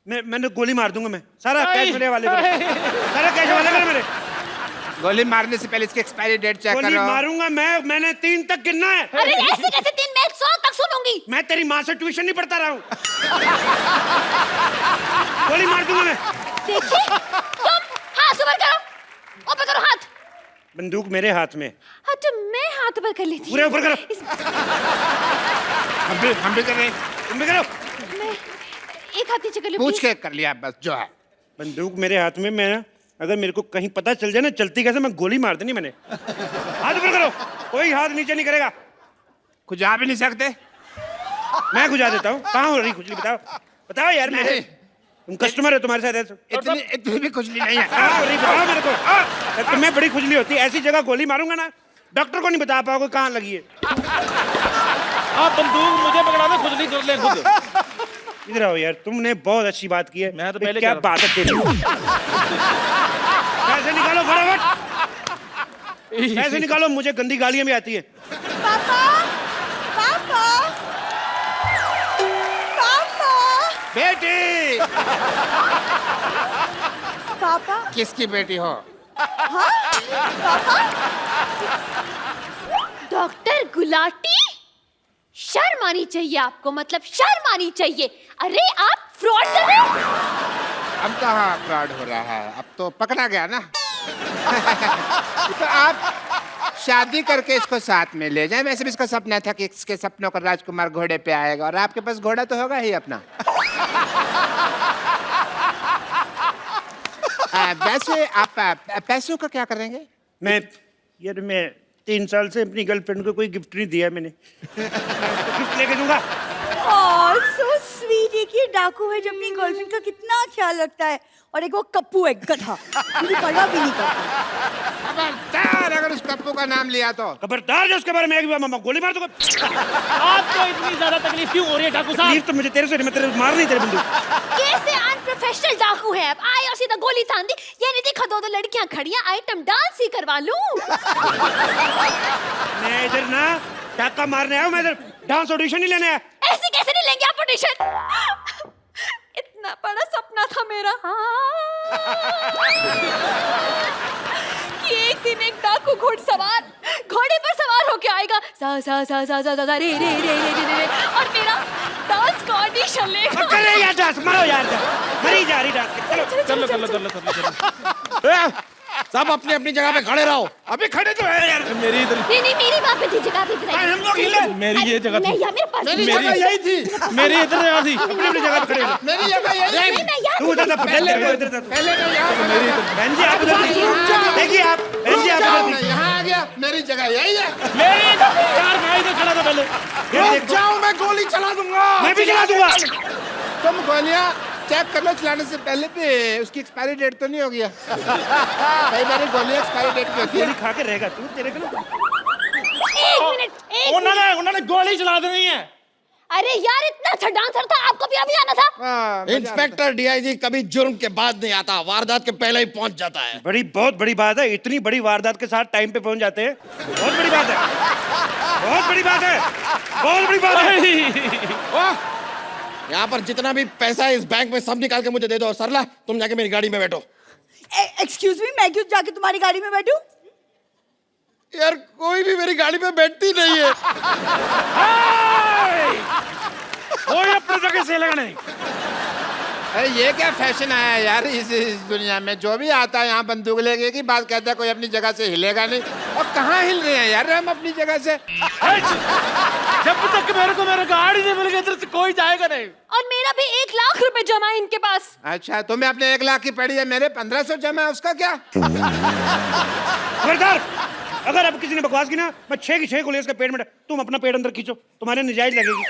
मैंने गोली मार दूंगा। मैं सारा कैश मेरे वाले करो, सारा कैश वाले करो मेरे। गोली मारने से पहले इसकी एक्सपायरी डेट चेक गोली करो। मारूंगा मैंने 3 तक गिनना है। अरे ऐसे कैसे 3? मैं 100 तक सुनूंगी। मैं तेरी माँ से ट्यूशन नहीं पढ़ता रहा हूँ। गोली मार दूंगा मैं। देखिए तुम हाथ ऊपर करो, ऊपर करो हाथ। बंदूक मेरे हाथ में। हाँ तो मैं हाथ ऊपर कर लेती। पूरे ऊपर करो। हम भी कर रहे हैं। तुम भी करो। मैं एक हाथ नीचे कर ली। पूछ के कर लिया बस जो है। बंदूक मेरे हाथ में। मैं अगर मेरे को कहीं पता चल जाए ना चलती कैसे, मैं गोली मार देनी मैंने। हाथ ऊपर करो, कोई हाथ नीचे नहीं करेगा। खुजा भी नहीं सकते। मैं खुजा देता हूँ। कहाँ हो रही खुजली? बताओ बताओ यार। मैं तुम कस्टमर है, तुम्हारे साथ ऐसा इतनी भी खुजली नहीं है। कहाँ हो रही बताओ मेरे को। तुम्हें बड़ी खुजली होती है, ऐसी जगह गोली मारूंगा ना डॉक्टर को नहीं बता पाओगे कहाँ लगी है। आप बंदूक मुझे पकड़ा दो, खुद नहीं कर ले खुद। इधर आओ यार, तुमने बहुत अच्छी बात की है। मैं तो पहले क्या कह बात है तेरी। पैसे निकालो फटाफट, पैसे निकालो। मुझे गंदी गालियां भी आती है। पापा पापा पापा बेटी। पापा किसकी बेटी हो? डॉक्टर गुलाटी, शर्म आनी चाहिए आपको, मतलब शर्म आनी चाहिए। अरे आप फ्रॉड कर रहे हो। अब कहाँ फ्रॉड हो रहा है, अब तो पकड़ा गया ना। तो आप शादी करके इसको साथ में ले जाएं। वैसे भी इसका सपना था कि इसके सपनों का राजकुमार घोड़े पे आएगा, और आपके पास घोड़ा तो होगा ही अपना। वैसे आप पैसों का क्या करेंगे? मैं 3 साल से अपनी गर्लफ्रेंड को कोई गिफ्ट नहीं दिया मैंने। गिफ्ट लेके दूंगा। So sweet. एक ये डाकू है जो अपनी गर्लफ्रेंड का कितना ख्याल रखता है, और एक वो कप्पू है गधा, मुझे पता भी नहीं करता। खबरदार अगर उस कप्पू का नाम लिया तो। खबरदार जो उसके बारे में एक भी मामा गोली मार दूंगा। आपको इतनी ज्यादा तकलीफ क्यों हो रही है डाकू साहब? तकलीफ तो मुझे तेरे से नहीं, मैं तेरे मार नहीं तेरे बंदूक। कैसे अनप्रोफेशनल डाकू है आप? आए और सीधा गोली तान दी। ये नहीं देखा 2 लड़कियां खड़ी हैं, आइटम डांस ही करवा लूं। मैं इधर ना डाका मारने आया हूं, मैं इधर डांस ऑडिशन नहीं लेने आया। ऐसे कैसे नहीं लेंगे आप ऑडिशन? इतना बड़ा सपना था मेरा कि एक दिन एक डाकू घोड़े पर सवार होके आएगा, सा सा सा सा सा सा रे रे रे रे रे, और मेरा डांस का ऑडिशन लेगा। करे यार डांस, मारो यार डांस, मरी जा रही डांस। चलो चलो सब अपनी अपनी जगह पे खड़े रहो। अभी खड़े तो है यार। मेरी इधर नहीं मेरी वहाँ पे थी जगह पे। हम लोग हिले। मेरी ये जगह थी। नहीं यार मेरे पास मेरी जगह यही थी। मेरी इधर थी। अपनी अपनी जगह पे खड़े हो। मेरी जगह यही थी। मैं यार तू उधर था, पहले तो यहाँ बहन जी आप उधर देखिए, आप बहन जी आप उधर थी। यहाँ आ गया। मेरी जगह यही है। मेरी यार मैं इधर खड़ा था पहले। ये देखो, जाओ, मैं गोली चला दूंगा। मैं भी चला दूंगा। तुम गोलियां चेक कर लो चलाने से पहले भी उसकी एक्सपायरी डेट तो नहीं हो गया। कई बार गोलियां एक्सपायरी डेट की होती है। गोली खा के रहेगा तू, तेरे को ना। एक मिनट उन्होंने गोली चला देनी है। अरे यार इतना अच्छा डांसर था, आपको भी अभी आना था। इंस्पेक्टर डीआईजी कभी जुर्म के बाद नहीं आता, वारदात के पहले ही पहुंच जाता है। बहुत बड़ी बात है, इतनी बड़ी वारदात के साथ टाइम पे पहुंच जाते हैं, बहुत बड़ी बात है, बहुत बड़ी बात है, बहुत बड़ी बात है। यहाँ पर जितना भी पैसा है इस बैंक में सब निकाल के मुझे दे दो। और सरला तुम जाके मेरी गाड़ी में बैठो। एक्सक्यूज मी, मैं क्यों जाके तुम्हारी गाड़ी में बैठूं? यार कोई भी मेरी गाड़ी में बैठती नहीं है। कोई अपने जगह से लगा नहीं। अरे ये क्या फैशन आया यार इस दुनिया में, जो भी आता है यहाँ बंदूक लेके की बात कहता है, कोई अपनी जगह से हिलेगा नहीं। और कहाँ हिल रहे हैं यार हम अपनी जगह से? जब तक मेरे को मेरा गाड़ी नहीं मिलेगा इधर से कोई जाएगा नहीं। और मेरा भी 1 लाख रुपए जमा है इनके पास। अच्छा तुम्हें अपने 1 लाख की पड़ी है, मेरे 1500 जमा है, उसका क्या? खबरदार, अगर अब किसी ने बकवास की ना, मैं 6 की 6 गोली इसके पेट में तुम अपना पेट अंदर खींचो, तुम्हारे नजायज लगेगी।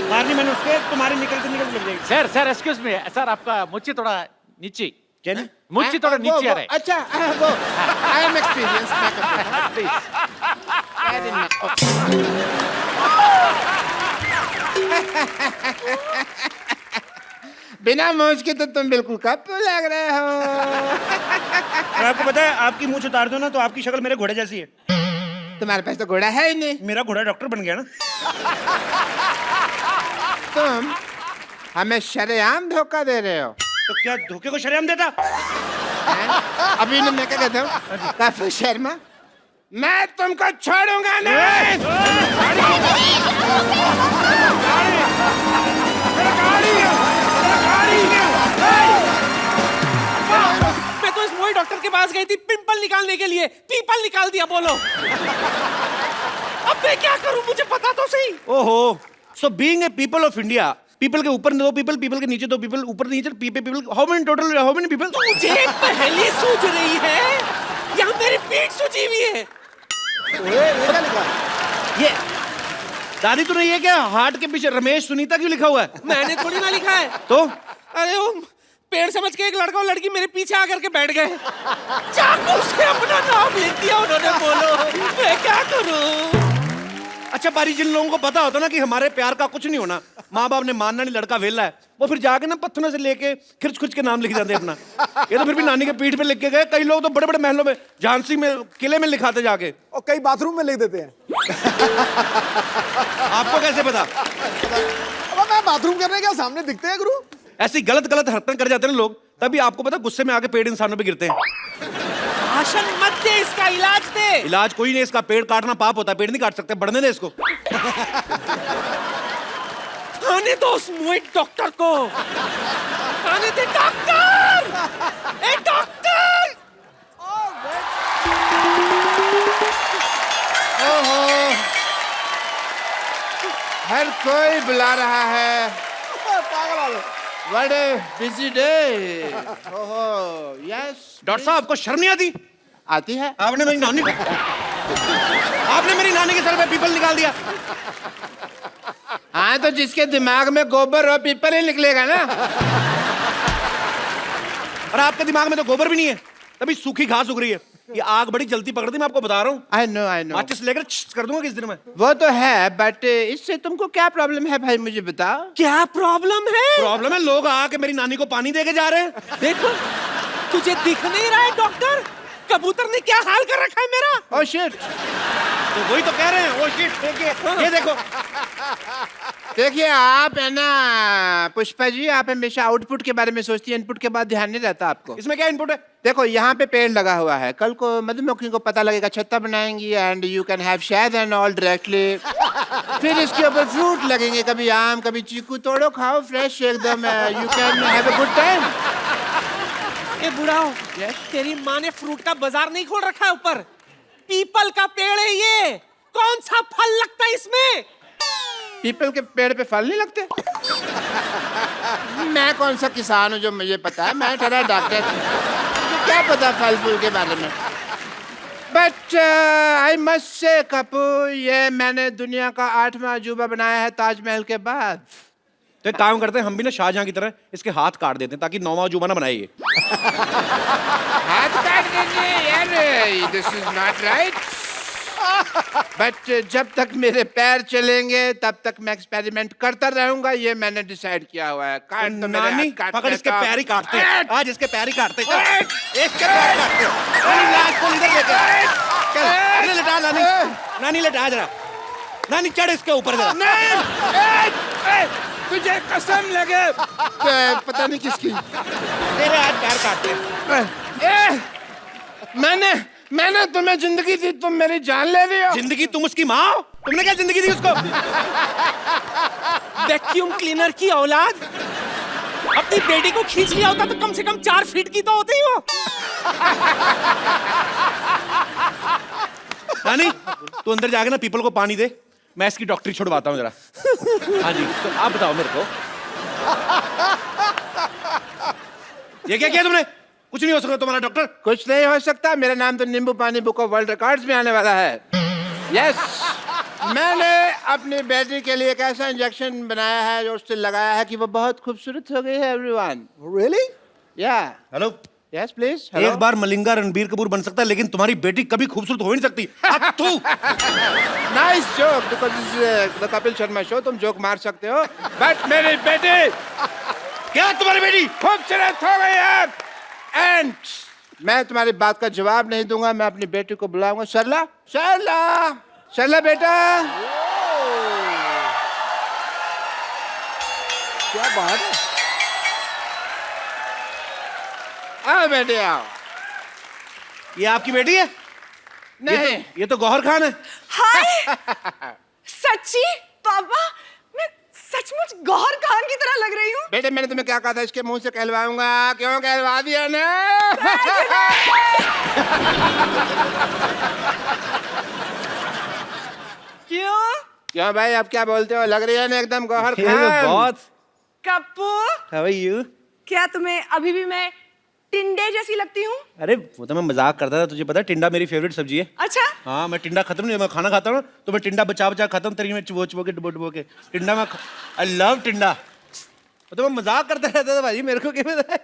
मारनी मैंने उसके, तुम्हारे निकल लग जाएगी। सर एक्सक्यूज मी सर, आपका मुझे थोड़ा नीचे, क्या नहीं? मुझे थोड़ा नीचे आ रहा है। अच्छा वो आई एम एक्सपीरियंस। बिना मूंछ के तो तुम बिल्कुल कप लग रहे हो। और आपको पता है, आपकी मूंछ उतार दो ना तो आपकी शक्ल मेरे घोड़े जैसी है। तुम्हारे पास तो घोड़ा है ही नहीं। मेरा घोड़ा डॉक्टर बन गया ना। तुम हमें शरेआम धोखा दे रहे हो। तो क्या धोखे को शरेआम देता? अभी मैं क्या कहता हूँ, काफी शर्मा, मैं तुमको छोड़ूंगा नहीं। मैं तो इस मोई डॉक्टर के पास गई थी पिंपल निकालने के लिए, पीपल निकाल दिया। बोलो अब मैं क्या करूं, मुझे पता तो सही। ओहो, so being a people of India, people के ऊपर 2 पीपल, पीपल के नीचे 2 पीपल, ऊपर नीचे people, how many total, how many people? मुझे पहले सूझ रही है, यहाँ मेरी पीठ सूझी हुई है। ये दादी तूने ये क्या हार्ट के पीछे रमेश सुनीता क्यों लिखा हुआ है? मैंने थोड़ी ना लिखा है। तो अरे वो पेड़ समझ के एक लड़का और लड़की मेरे पीछे आकर के बैठ गए, चाकू से अपना नाम लिख दिया उन्होंने। बोलो मैं क्या करूं? अच्छा पारी, जिन लोगों को पता होता ना कि हमारे प्यार का कुछ नहीं होना, माँ बाप ने मानना नहीं, लड़का वेला है, वो फिर जाके ना पत्थरों से लेके खिर्च खुच के नाम लिख जाते अपना। ये तो फिर भी नानी के पीठ पे लिख के गए। कई लोग तो बड़े बड़े महलों में, झांसी में किले में लिखाते जाके, और कई बाथरूम में लिख देते हैं। आपको कैसे पता? अब मैं बाथरूम करने क्या सामने दिखते हैं गुरु? ऐसी गलत गलत हरकतें कर जाते हैं ना लोग, तभी आपको पता गुस्से में आके पेड़ इंसानों पे गिरते हैं। भाषण मत दे, इसका इलाज दे। इलाज कोई नहीं, इसका पेड़ काटना पाप होता है, पेड़ नहीं काट सकते, बढ़ने दे इसको। आने दो उस मोई डॉक्टर को, आने दे। डॉक्टर, ए डॉक्टर। ओहो, हर कोई बुला रहा है। पागल वाले। What a busy day. ओहो, yes. डॉक्टर साहब, आपको शर्म नहीं आती? आती है। आपने मेरी नानी के सर पे पीपल निकाल दिया। हाँ तो जिसके दिमाग में गोबर और पीपल ही निकलेगा ना। और आपके दिमाग में तो गोबर भी नहीं है, तभी सूखी घास उग रही है। ये आग बड़ी जल्दी पकड़ती, मैं आपको बता रहा हूँ। I know. माचिस लेकर कर दूंगा किस दिन में। वो तो है, बट इससे तुमको क्या प्रॉब्लम है भाई, मुझे बताओ। क्या प्रॉब्लम है? प्रॉब्लम है, लोग आके मेरी नानी को पानी देके जा रहे हैं। देखो तुझे दिख नहीं रहा है डॉक्टर, कबूतर ने क्या हाल कर रखा है मेरा। Oh shit. तो वही तो कह रहे हैं। ओ शिट, देखिए ये देखो। देखिए आप है ना पुष्पा जी, आप हमेशा आउटपुट के बारे में सोचती है, इनपुट के बाद ध्यान नहीं रहता आपको। इसमें क्या इनपुट है? देखो यहाँ पे पेड़ लगा हुआ है, कल को मधुमक्खी को पता लगेगा, छत्ता बनाएंगी एंड यू कैन हैव शहद एंड ऑल डायरेक्टली। फिर इसके ऊपर फ्रूट लगेंगे, कभी आम कभी चीकू, तोड़ो खाओ फ्रेश एकदम, you can have a good time. ए बुढ़ाओ, तेरी माँ ने फ्रूट का बाजार नहीं खोल रखा है ऊपर? पीपल का पेड़ है ये, कौन सा फल लगता है इसमें? पीपल के पेड़ पे फल नहीं लगते? मैं कौन सा किसान हूँ जो मुझे पता है, मैं ठहरा डॉक्टर, मुझे क्या पता फल फूल के बारे में। बट आई मस्ट से कपू, ये मैंने दुनिया का 8वां अजूबा बनाया है ताजमहल के बाद। तो एक काम करते हैं, हम भी ना शाहजहां की तरह इसके हाथ काट देते हैं ताकि 9वां अजूबा ना बनाए ये। हाथ काट दीजिए यार, this is not right. But जब तक मेरे पैर चलेंगे तब तक मैं एक्सपेरिमेंट करता रहूंगा, ये मैंने डिसाइड किया हुआ है। काट तो मेरे नानी हाथ काट पकड़ इसके देता हूं। पैर ही काटते हैं। आज इसके पैर ही काटते हैं। चल, इसके पैर काटते हैं। नानी लाश को इधर लेके आ। चल इधर लेटा नानी। नानी लेटा जरा। नानी चढ़ इसके ऊपर जरा। तुझे कसम लगे पता नहीं किसकी, तेरे हाथ पैर काटते हैं। मैंने तुम्हें जिंदगी दी, तुम मेरी जान ले रही हो। जिंदगी तुम उसकी माँ हो? तुमने क्या जिंदगी दी उसको? वैक्यूम क्लीनर की औलाद, अपनी बेटी को खींच लिया होता तो कम से कम 4 फीट की तो होती वो। नानी तू अंदर जाके ना पीपल को पानी दे, मैं इसकी डॉक्टरी छुड़वाता हूँ जरा। हाँ जी, तो आप बताओ मेरे को, ये क्या किया तुमने? कुछ नहीं हो सकता तुम्हारा डॉक्टर। कुछ नहीं हो सकता, मेरा नाम तो नींबू पानी बुक ऑफ वर्ल्ड रिकॉर्ड्स में आने वाला है। यस, मैंने अपनी बेटी के लिए एक ऐसा इंजेक्शन बनाया है जो उससे लगाया है कि वो बहुत खूबसूरत हो गई है। Everyone, really? या हेलो, यस प्लीज। एक बार मलिंगा रणबीर कपूर बन सकता है, लेकिन तुम्हारी बेटी कभी खूबसूरत हो ही नहीं सकती। अब तू nice joke, because this the Kapil Sharma show, तुम जोक मार सकते हो, बट मेरी बेटी, क्या तुम्हारी बेटी खूबसूरत हो गई है। एंड मैं तुम्हारी बात का जवाब नहीं दूंगा, मैं अपनी बेटी को बुलाऊंगा। सरला, सरला, सरला बेटा। क्या बात है? आओ बेटे आओ। ये आपकी बेटी है? नहीं, ये तो गौहर खान है। हाय सच्ची पापा, मैं सचमुच गौहर खान की तरह लग रही हूँ। बेटे मैंने तुम्हें क्या कहा था, इसके मुंह से कहलवाऊंगा। क्यों कहलवा दिया ना? क्यों? क्यों भाई, अब क्या बोलते हो? लग रही है ना एकदम गौहर ये तो खान। बहुत। Kappu, How are you? क्या तुम्हें अभी भी मैं टिंडे जैसी लगती हूँ? अरे वो तो मैं मजाक करता था, तुझे पता है टिंडा मेरी फेवरेट सब्जी है। अच्छा, हाँ, मैं टिंडा खत्म नहीं, मैं खाना खाता हूँ तो मैं टिंडा बचा बचा खाता हूँ, तेरी में चुबो चुबो के डुबो डुबो के टिंडा में। आई लव टिंडा। वो तो मैं मजाक करता रहता था भाई, मेरे को क्या पता है?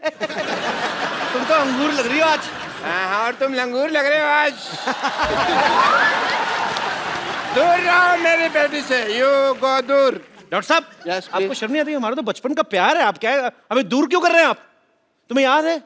तुम तो अंगूर लग रही हो आज। हाँ, और तुम लंगूर लग रहे हो आज। दूर रहो मेरी बेटी से, यू गो दूर। डॉक्टर साहब, Yes, आपको please. शर्म नहीं आती? हमारा तो बचपन का प्यार है, आप क्या हमें दूर क्यों कर रहे हैं आप? तुम्हें याद है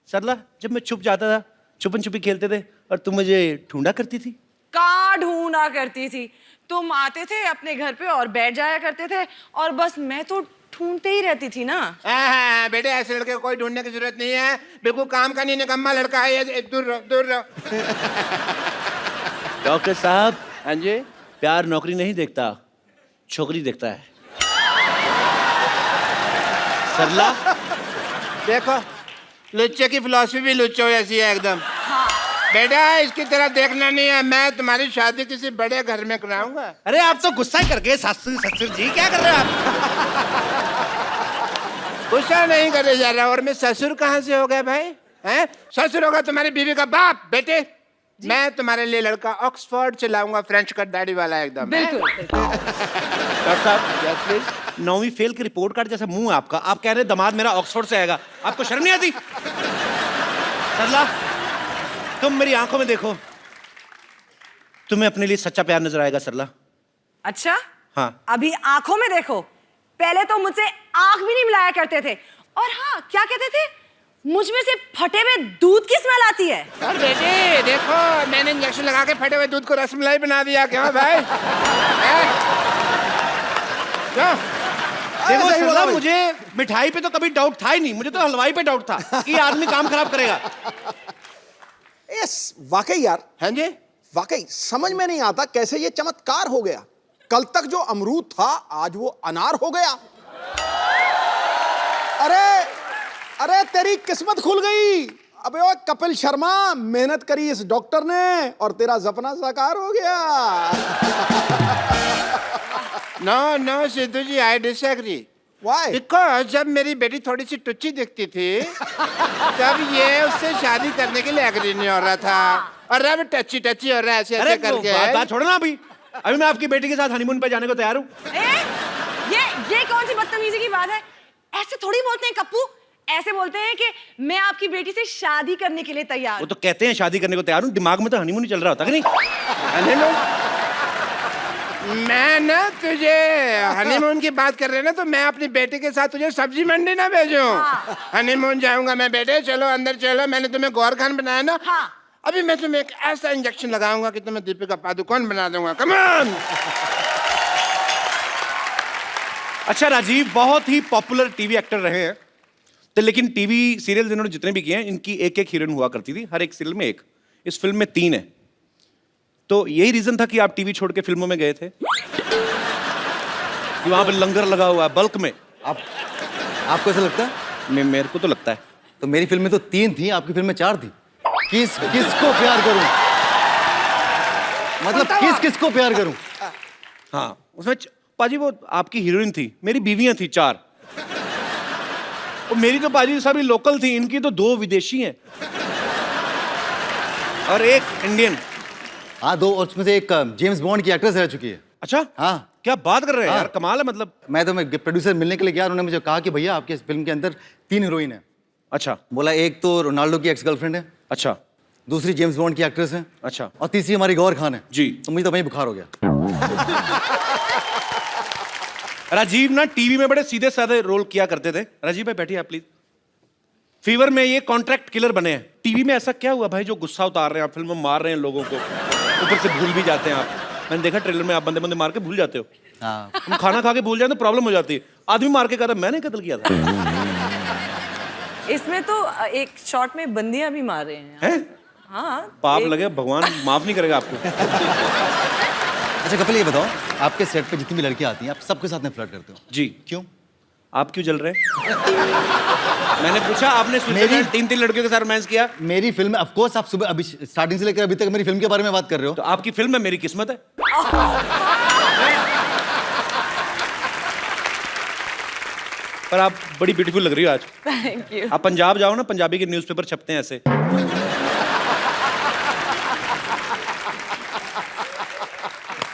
सरला, जब मैं छुप जाता था, छुपन छुपी खेलते थे और तुम मुझे ढूंढा करती थी? कहाँ ढूंढा करती थी? तुम आते थे अपने घर पे और बैठ जाया करते थे, और बस मैं तो ढूंढते ही रहती थी ना। हाँ, बेटे ऐसे लड़के को कोई ढूंढने की जरूरत नहीं है, बिल्कुल काम का नहीं निकम्मा लड़का है ये। दूर रहो, दूर रहो। डॉक्टर साहब, हाँ जी, प्यार नौकरी नहीं देखता, छोकरी देखता है। सरला, देखो लुच्चे की फिलॉसफी भी लुच्चो जैसी है एकदम। बेटा इसकी तरह देखना नहीं है, मैं तुम्हारी शादी किसी बड़े घर में कराऊंगा। अरे आप तो गुस्सा ही कर गए। ससुर ससुर जी क्या कर रहे हैं आप? गुस्सा नहीं करे जा रहा, और मैं ससुर कहाँ से हो गया भाई? हैं? ससुर होगा तुम्हारी बीवी का बाप। बेटे मैं तुम्हारे लिए लड़का ऑक्सफोर्ड से लाऊंगा, फ्रेंच कट दाढ़ी वाला एकदम। बिल्कुल। डॉक्टर साहब, यस प्लीज। 9वीं फेल की रिपोर्ट कार्ड जैसा मुंह है आपका, आप कह रहे हैं दामाद मेरा ऑक्सफोर्ड से आएगा, आपको शर्म नहीं आती? सरला, तुम मेरी आंखों में देखो, तुम्हें अपने लिए सच्चा प्यार नजर आएगा सरला। अच्छा, हाँ। अभी आंखों में देखो, पहले तो मुझसे आंख भी नहीं मिलाया करते थे, और हाँ क्या कहते थे, मुझ में से फटे हुए दूध की स्मेल आती है। और बेटे देखो, मैंने इंजेक्शन लगा के फटे हुए दूध को रसमलाई बना दिया। क्या भाई? क्या? देखो सही सरला, बोला भाई। मुझे मिठाई पे तो कभी डाउट था ही नहीं, मुझे तो हलवाई पे डाउट था कि ये आदमी काम खराब करेगा। यस, वाकई यार, हाँ जी, वाकई समझ में नहीं आता कैसे ये चमत्कार हो गया। कल तक जो अमरूद था आज वो अनार हो गया। अरे तेरी किस्मत खुल गई। अबे ओ कपिल शर्मा, मेहनत करी इस डॉक्टर ने और तेरा सपना साकार हो गया। No Sidhu ji, I disagree. Why? Because जब मेरी बेटी थोड़ी सी टुच्ची दिखती थी तब ये उससे शादी करने के लिए एग्री नहीं हो रहा था, और अब टच्ची टच्ची हो रहा है ऐसे अरे ऐसे करके। बात छोड़ो ना, अभी मैं आपकी बेटी के साथ हनीमून पे जाने को तैयार हूँ। ये कौन सी बदतमीजी की बात है? ऐसे थोड़ी बोलते हैं कप्पू, ऐसे बोलते हैं कि मैं आपकी बेटी से शादी करने के लिए तैयार वो हूं। तो कहते हैं शादी करने को तैयार हूँ, दिमाग में तो हनीमून ही चल रहा होता कि नहीं? हनीमून? मैं ना तुझे हनीमून की बात कर रहे हैं ना, तो मैं अपनी बेटी के साथ तुझे सब्जी मंडी ना भेजूं। हनीमून जाऊंगा मैं, बेटे चलो अंदर चलो, मैंने तुम्हें गौर खान बनाया ना। हाँ। अभी मैं तुम्हें एक ऐसा इंजेक्शन लगाऊंगा कि तुम्हें दीपिका पादुकोण बना दूंगा। Come on. अच्छा राजीव बहुत ही पॉपुलर टीवी एक्टर रहे हैं, तो लेकिन टीवी सीरियल इन्होंने जितने भी किए हैं इनकी एक एक हीरोइन हुआ करती थी, हर एक सीरियल में एक। इस फिल्म में 3 है, तो यही रीजन था कि आप टीवी छोड़ के फिल्मों में गए थे कि वहां पे लंगर लगा हुआ है बल्क में। आपको ऐसा लगता है? मेरे को तो लगता है। तो मेरी फिल्म में तो 3 थी, आपकी फिल्म में 4 थी। किसको प्यार करूं? मतलब किसको प्यार करूं? हाँ उसमें पाजी वो आपकी हीरोइन थी, मेरी बीवियां थी 4। और मेरी तो पाजी सभी लोकल थी, इनकी तो 2 विदेशी हैं और एक इंडियन। हाँ 2, और उसमें से एक जेम्स बॉन्ड की एक्ट्रेस रह चुकी है। अच्छा हाँ। क्या बात कर रहे हैं हाँ। यार, कमाल है। मतलब मैं प्रोड्यूसर मिलने के लिए गया, उन्होंने मुझे कहा कि भैया आपके इस फिल्म के अंदर 3 हीरोइन है। अच्छा बोला एक तो रोनाल्डो की एक्स गर्लफ्रेंड है, अच्छा दूसरी जेम्स बॉन्ड की एक्ट्रेस है, अच्छा और तीसरी हमारी गौर खान है। जी। तो मुझे तो वहीं बुखार हो गया। राजीव ना टीवी में बड़े सीधे साधे रोल किया करते थे। राजीव भाई बैठिए आप प्लीज। फीवर में ये कॉन्ट्रैक्ट किलर बने हैं। टीवी में ऐसा क्या हुआ भाई जो गुस्सा उतार रहे हैं आप, फिल्म में मार रहे हैं लोगों को, ऊपर से भूल भी जाते हैं आप। मैंने देखा ट्रेलर में आप बंदे बंदे मार के भूल जाते हो। हाँ। हम खाना खा के भूल जाए तो प्रॉब्लम हो जाती है। आदमी मार के कहता मैंने कत्ल किया था। इसमें तो एक शॉट में बंदियां भी मार रहे हैं। हैं? हाँ। पाप लगे, भगवान माफ नहीं करेगा आपको। अच्छा कपिल ये बताओ, आपके सेट पे जितनी भी लड़कियां आती हैं आप सबके साथ में फ्लर्ट करते हो? जी। क्यों? आप क्यों जल रहे हैं? मैंने पूछा, आपने स्विट्जरलैंड 3 लड़कियों के साथ रोमांस किया। मेरी फिल्म ऑफ कोर्स, आप सुबह अभी स्टार्टिंग से लेकर अभी तक मेरी फिल्म के बारे में बात कर रहे हो। तो आपकी फिल्म है, मेरी किस्मत है। पर आप बड़ी ब्यूटीफुल लग रही हो आज। Thank you. आप पंजाब जाओ ना, पंजाबी के न्यूज़पेपर छपते हैं ऐसे।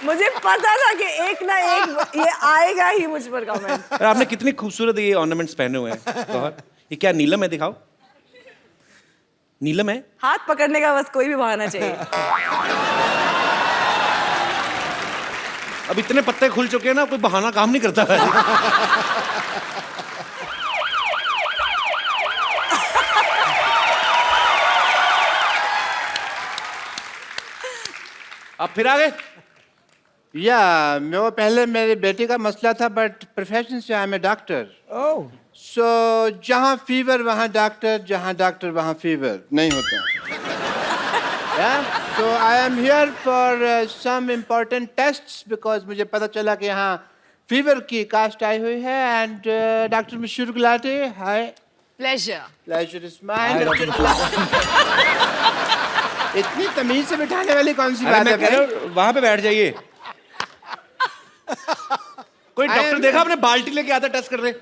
मुझे पता था कि एक ना एक ये आएगा ही मुझ पर कमेंट। और आपने कितनी खूबसूरत ये ऑर्नामेंट्स पहने हुए हैं। गौहर, ये क्या नीलम है? दिखाओ। नीलम है? हाथ पकड़ने का बस कोई भी बहाना चाहिए। अब इतने पत्ते खुल चुके हैं ना, कोई बहाना काम नहीं करता है। आप फिर आ गए? या मैं वो पहले मेरी बेटी का मसला था, बट प्रोफेशन से आई एम ए डॉक्टर। सो जहाँ फीवर वहाँ डॉक्टर, जहाँ डॉक्टर वहाँ फीवर नहीं होता। So I am here for some important tests, because मुझे पता चला कि यहाँ फीवर की कास्ट आई हुई है। एंड डॉक्टर मशहूर गुलाटी, हाय। प्लेजर। Pleasure is mine. इतनी तमीज से बिठाने वाली कौन सी अरे बात मैं है कह रहा हूँ, वहां पे बैठ जाइए। कोई डॉक्टर देखा आपने बाल्टी लेके आता टेस्ट कर रहे।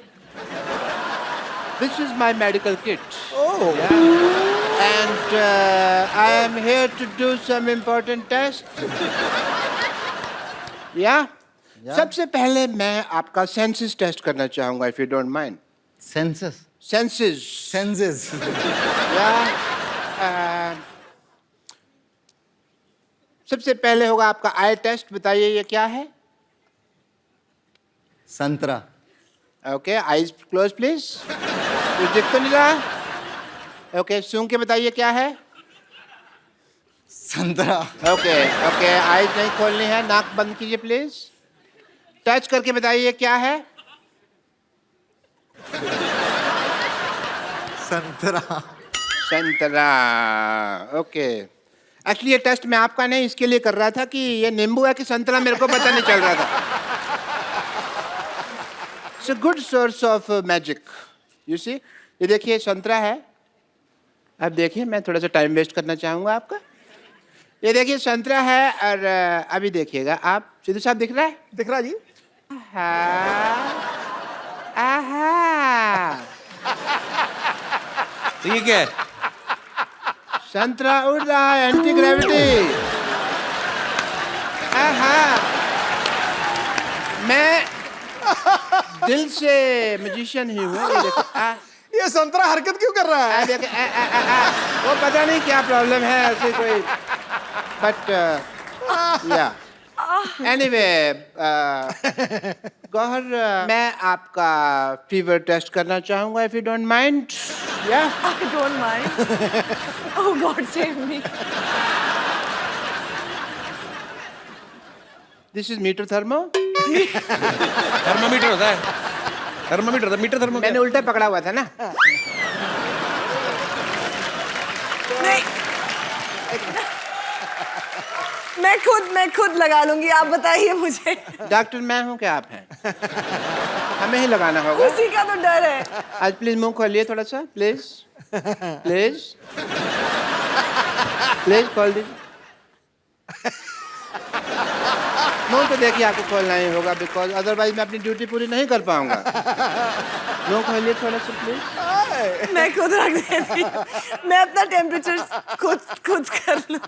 This is my medical kit. Oh. Yeah. And I am here to do some important tests. Yeah? सबसे पहले मैं आपका सेंसस टेस्ट करना चाहूंगा, if you don't mind. Census? Senses. Senses? Yeah. सबसे पहले होगा आपका आई टेस्ट। बताइए ये क्या है? संतरा। Okay, eyes close please. कुछ दिख तो नहीं रहा? ओके, सूंघ के बताइए क्या है? संतरा। ओके ओके, आईज नहीं खोलनी है, नाक बंद कीजिए प्लीज। टच करके बताइए क्या है? संतरा। संतरा। ओके, एक्चुअली ये टेस्ट मैं आपका नहीं इसके लिए कर रहा था कि ये नींबू है कि संतरा, मेरे को पता नहीं चल रहा था। It's a good source of magic, you see. ये देखिए संतरा है। अब देखिए, मैं थोड़ा सा टाइम वेस्ट करना चाहूँगा आपका। ये देखिए संतरा है, और अभी देखिएगा आप। सिद्धू साहब दिख रहा है? दिख रहा जी? आहा। तो ये क्या है? संतरा उड़ रहा है, एंटी ग्रेविटी। आहा। मैं दिल से मैजिशियन ही हूँ। ये देखो, ये संतरा हरकत क्यों कर रहा है? वो पता नहीं क्या प्रॉब्लम है ऐसे कोई, बट या एनीवे गौहर, मैं आपका फीवर टेस्ट करना चाहूंगा, इफ यू डोंट माइंड. या I don't mind. Oh God, save me. This is meter thermo. Thermometer होता है, थर्मामीटर होता है, मीटर थर्मो. मैंने उल्टा पकड़ा हुआ था ना. नहीं, मैं खुद लगा लूंगी, आप बताइए मुझे। डॉक्टर मैं हूँ क्या आप हैं? हमें ही लगाना होगा. उसी का तो डर है। आज प्लीज मुंह खोलिए थोड़ा सा, प्लीज प्लीज प्लीज खोल दीजिए. मुंह तो देखिए आपको खोलना ही होगा, बिकॉज अदरवाइज मैं अपनी ड्यूटी पूरी नहीं कर पाऊंगा. मुंह खोलिए थोड़ा सा प्लीज. मैं खुद रख देती हूँ। मैं अपना टेम्परेचर खुद कर लूँ।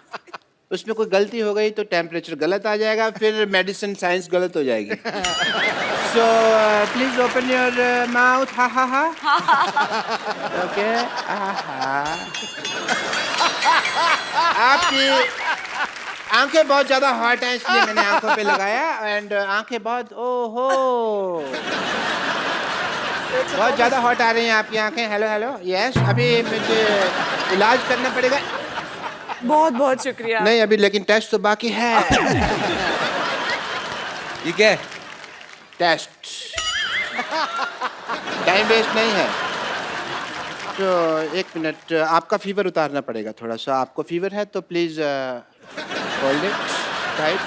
उसमें कोई गलती हो गई तो टेम्परेचर गलत आ जाएगा, फिर मेडिसिन साइंस गलत हो जाएगी. So please open your mouth. हा हा हा. ओके. आपकी आंखें बहुत ज्यादा हॉट हैं, इसलिए मैंने आंखों पे लगाया. एंड आंखें बहुत, ओहो, बहुत ज्यादा हॉट आ रही हैं आपकी आंखें. Hello hello. यस, अभी मुझे इलाज करना पड़ेगा. बहुत बहुत शुक्रिया। नहीं अभी, लेकिन टेस्ट तो बाकी है। ये क्या है? टेस्ट। टाइम वेस्ट नहीं है। तो एक मिनट, आपका फीवर उतारना पड़ेगा थोड़ा सा। आपको फीवर है तो प्लीज होल्ड इट टाइट।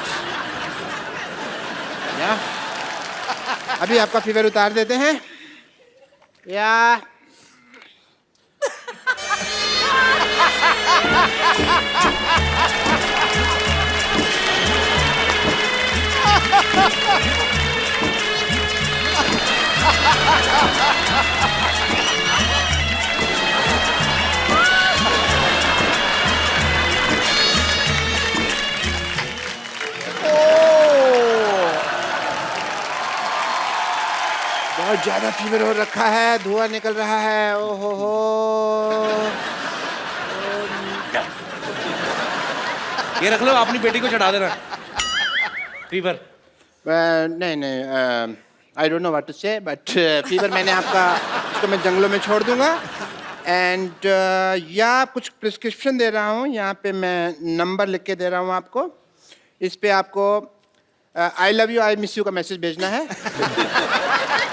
या अभी आपका फीवर उतार देते हैं। या बहुत ज्यादा फीवर हो रखा है, धुआं निकल रहा है। ओहो हो। ये रख लो, अपनी बेटी को चढ़ा देना। फीवर नहीं नहीं, I don't know what to say, but fever मैंने आपका, इसको मैं जंगलों में छोड़ दूंगा। एंड या कुछ प्रिस्क्रिप्शन दे रहा हूँ, यहाँ पे मैं नंबर लिख के दे रहा हूँ आपको। इस पे आपको I love you, I miss you का मैसेज भेजना है।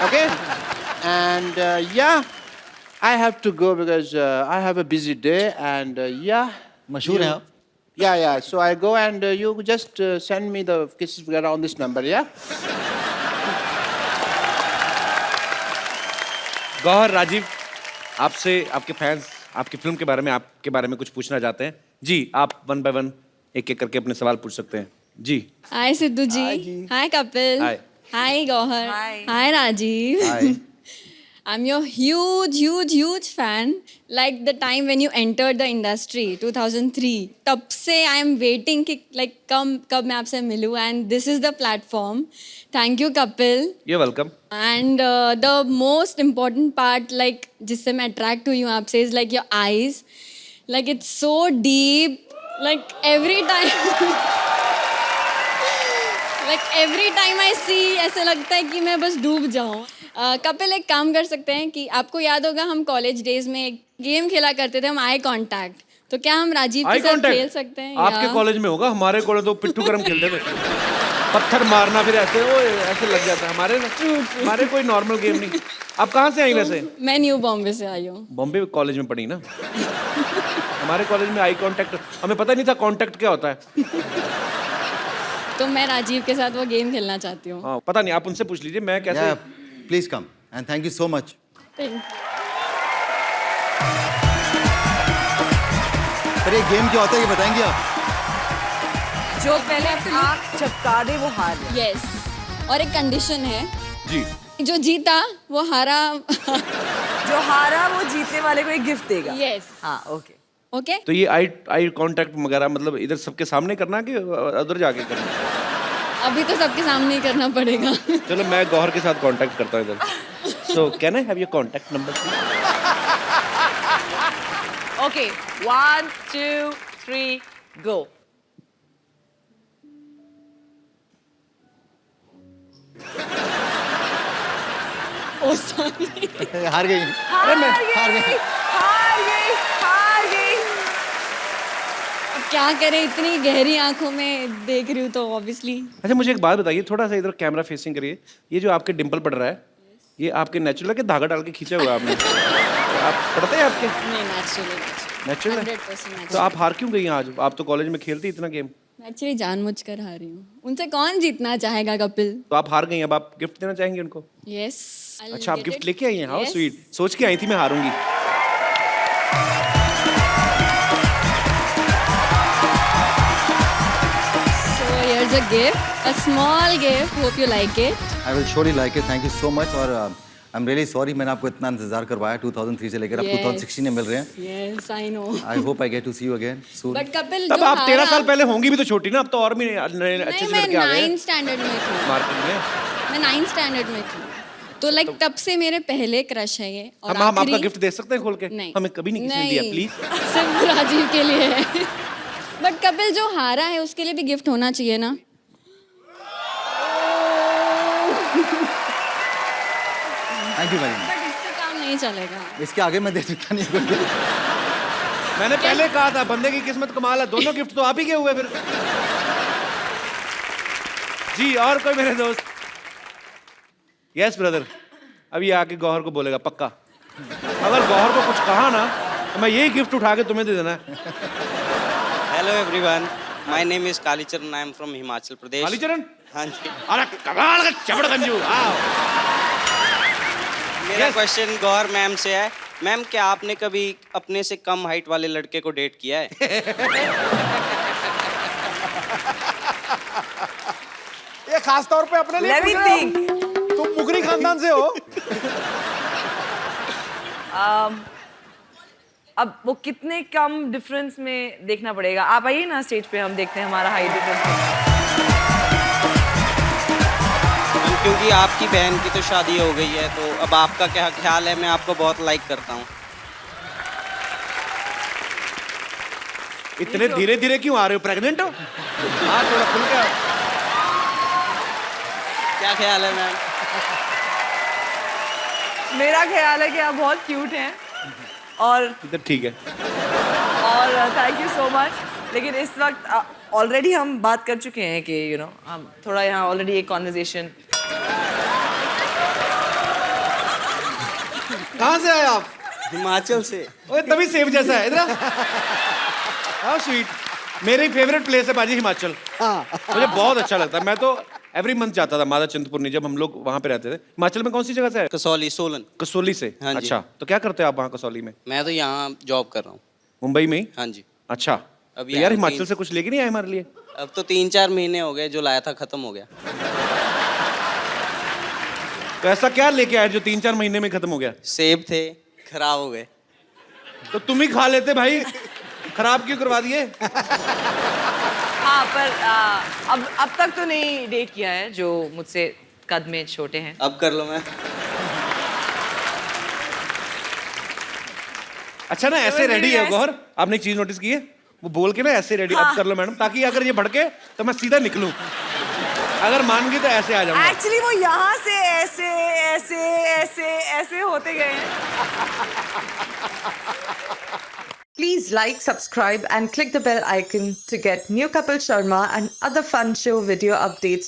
ओके, एंड या I have to go because I have a busy day. And या मशहूर हैं आप? Yeah. So I go and you just send me the kisses on this number, yeah? Gauhar, Rajiv, आपसे आपके फैंस आपकी फिल्म के बारे में, आपके बारे में कुछ पूछना चाहते हैं। जी, आप वन बाय वन एक एक करके अपने सवाल पूछ सकते हैं। जी। हाय सिद्धू जी। हाय कपिल। हाय। हाय गौहर। हाय राजीव। हाय। I'm your huge fan. Like the time when you entered the industry, 2003. तब से I am waiting कि like कब मैं आपसे मिलूँ, and this is the platform. Thank you Kapil. You're welcome. And the most important part, like जिससे मैं attract हुई हूँ आपसे, is like your eyes. Like it's so deep. Like every time I see, ऐसा लगता है कि मैं बस डूब जाऊँ। कपिल, एक काम कर सकते हैं कि आपको याद होगा हम कॉलेज डेज में एक गेम खेला करते थे, हम आई कांटेक्ट। तो क्या हम राजीव के साथ खेल सकते हैं? आपके कॉलेज में होगा, हमारे कॉलेज तो पिट्ठू गरम खेलते थे। पत्थर मारना, फिर ऐसे वो ऐसे लग जाता है। हमारे कोई नॉर्मल गेम नहीं। आप कहाँ से आई वैसे? मैं न्यू बॉम्बे से आई हूँ। बॉम्बे कॉलेज में पढ़ी ना। हमारे कॉलेज में आई कांटेक्ट, हमें पता नहीं था कांटेक्ट क्या होता है। तो मैं राजीव के साथ वो गेम खेलना चाहती हूँ। हाँ, पता नहीं, आप उनसे पूछ लीजिए मैं कैसे। Please come and thank you so much. पर ये गेम क्या होता है ये बताएंगे आप? जो पहले आँख झपका दे वो हार गया। यस, और एक कंडीशन है। जी। जो जीता वो हारा। जो हारा वो जीतने वाले को एक गिफ्ट देगा। यस। हाँ, ओके। ओके। तो ये आई कांटेक्ट वगैरह मतलब इधर सबके सामने करना कि उधर जाके करना? अभी तो सबके सामने ही करना पड़ेगा। चलो मैं गौहर के साथ कांटेक्ट करता हूँ इधर। So can I have your contact number? Okay, 1, 2, 3, go. Oh, sorry. हार गई हार गई, हार गई। हार गई, हार गई। अब क्या करें, इतनी गहरी आंखों में देख रही हूँ तो ऑब्वियसली। अच्छा मुझे एक बात बताइए, थोड़ा सा इधर कैमरा फेसिंग करिए। ये जो आपके डिंपल पड़ रहा है, ये आपके नेचुरल है कि धागा डाल के खींचा हुआ है आपने? आप पड़ते हैं आपके नहीं, नेचुरली नेचुरल है? 100% तो आप हार क्यों गई आज? आप तो कॉलेज में खेलती इतना गेम। एक्चुअली जानबूझकर हारी हूँ। उनसे कौन जीतना चाहेगा कपिल? तो आप हार गई, अब आप गिफ्ट देना चाहेंगे उनको? यस। अच्छा आप गिफ्ट लेके आई हैं? How sweet. सोच के आई थी मैं हारूंगी। So here's a gift, a small gift. Hope you like it. I will surely like it. Thank you so much. और I'm really sorry मैंने आपको इतना इंतजार करवाया 2003 से लेकर अब 2016 में मिल रहे हैं। Yes, I know. I hope I get to see you again soon. But Kapil तब जो आप 13 साल हारा, पहले होंगी भी तो छोटी ना, अब तो और भी अच्छे नहीं से मैं लड़के आ गए 9th स्टैंडर्ड में थी। मार्केट में। मैं 9th स्टैंडर्ड में थी। तो लाइक तब से मेरे पहले क्रश है ये। और हम आपका आखिरी- गिफ्ट दे सकते हैं खोल के? नहीं। हमें कभी नहीं किसी ने दिया, प्लीज। सिर्फ राजीव के लिए है। बट कपिल जो हारा है उसके लिए भी गिफ्ट होना चाहिए ना? Thank you very much. But इससे काम नहीं चलेगा। इसके आगे मैं दे सकता नहीं कोई gift। मैंने पहले कहा था बंदे की किस्मत कमाल है, दोनों गिफ्ट तो आप ही के हुए फिर। जी और कोई मेरे दोस्त? Yes brother. अब ये आके गौहर को बोलेगा पक्का। अगर गौहर को कुछ कहा ना तो मैं यही गिफ्ट उठा के तुम्हें दे देना है। Hello everyone, my name is Kalicharan, I am from Himachal Pradesh. Kalicharan? हाँ जी। अरे कमाल का चबड़गंजू। आओ। मेरा क्वेश्चन गौर मैम से है। मैम क्या आपने कभी अपने से कम हाइट वाले लड़के को डेट किया है? ये खास तौर पे अपने लिए Let me पूछ रहे हो? think. तुम मुगरी खानदान से हो? अब वो कितने कम डिफरेंस में देखना पड़ेगा। आप आइए ना स्टेज पे, हम देखते हैं हमारा हाइट डिफरेंस। क्योंकि आपकी बहन की तो शादी हो गई है, तो अब आपका क्या ख्याल है? मैं आपको बहुत लाइक करता हूँ। इतने धीरे धीरे क्यों आ रहे हो? प्रेग्नेंट हो? हाँ थोड़ा खुल के आओ। क्या ख्याल है मैम? मेरा ख्याल है कि आप बहुत क्यूट हैं और इधर ठीक है। Thank you so much. लेकिन इस वक्त ऑलरेडी हम बात कर चुके हैं कि हम थोड़ा यहाँ ऑलरेडी एक कॉन्वर्जेशन। कहाँ से आए आप? हिमाचल से। ओए तभी सेब जैसा है। इधर हाउ स्वीट। मेरी फेवरेट प्लेस है बाजी हिमाचल। मुझे बहुत अच्छा लगता है। मैं तो एवरी मंथ जाता था मादा चिंतपूर्णी, जब हम लोग वहाँ पे रहते थे। हिमाचल में कौन सी जगह से है? कसौली, सोलन। कसौली से? हाँ जी। अच्छा तो क्या करते हो आप वहाँ कसौली में? मैं तो यहाँ जॉब कर रहा हूँ। मुंबई में ही? हाँ जी। अच्छा अब तो यार हिमाचल से कुछ लेके नहीं आए हमारे लिए? अब तो 3-4 महीने हो गए, जो लाया था खत्म हो गया। तो ऐसा क्या लेके आए जो 3-4 महीने में खत्म हो गया? सेब थे, खराब हो गए। तो तुम ही खा लेते भाई, खराब क्यों करवा दिए? हाँ पर अब तक तो नहीं डेट किया है जो मुझसे कद में छोटे हैं। अब कर लो मैं। अच्छा ना ऐसे रेडी है गौर? आपने एक चीज नोटिस की है? वो बोल के ना ऐसे रेडी। अब कर लो मैडम, ताकि अगर ये भड़के तो मैं सीधा निकलूं। अगर मान गई तो ऐसे आ जाऊंगा। एक्चुअली वो यहाँ से ऐसे ऐसे ऐसे ऐसे होते गए हैं। Please like, subscribe and click the bell icon to get new Kapil Sharma and other fun show video updates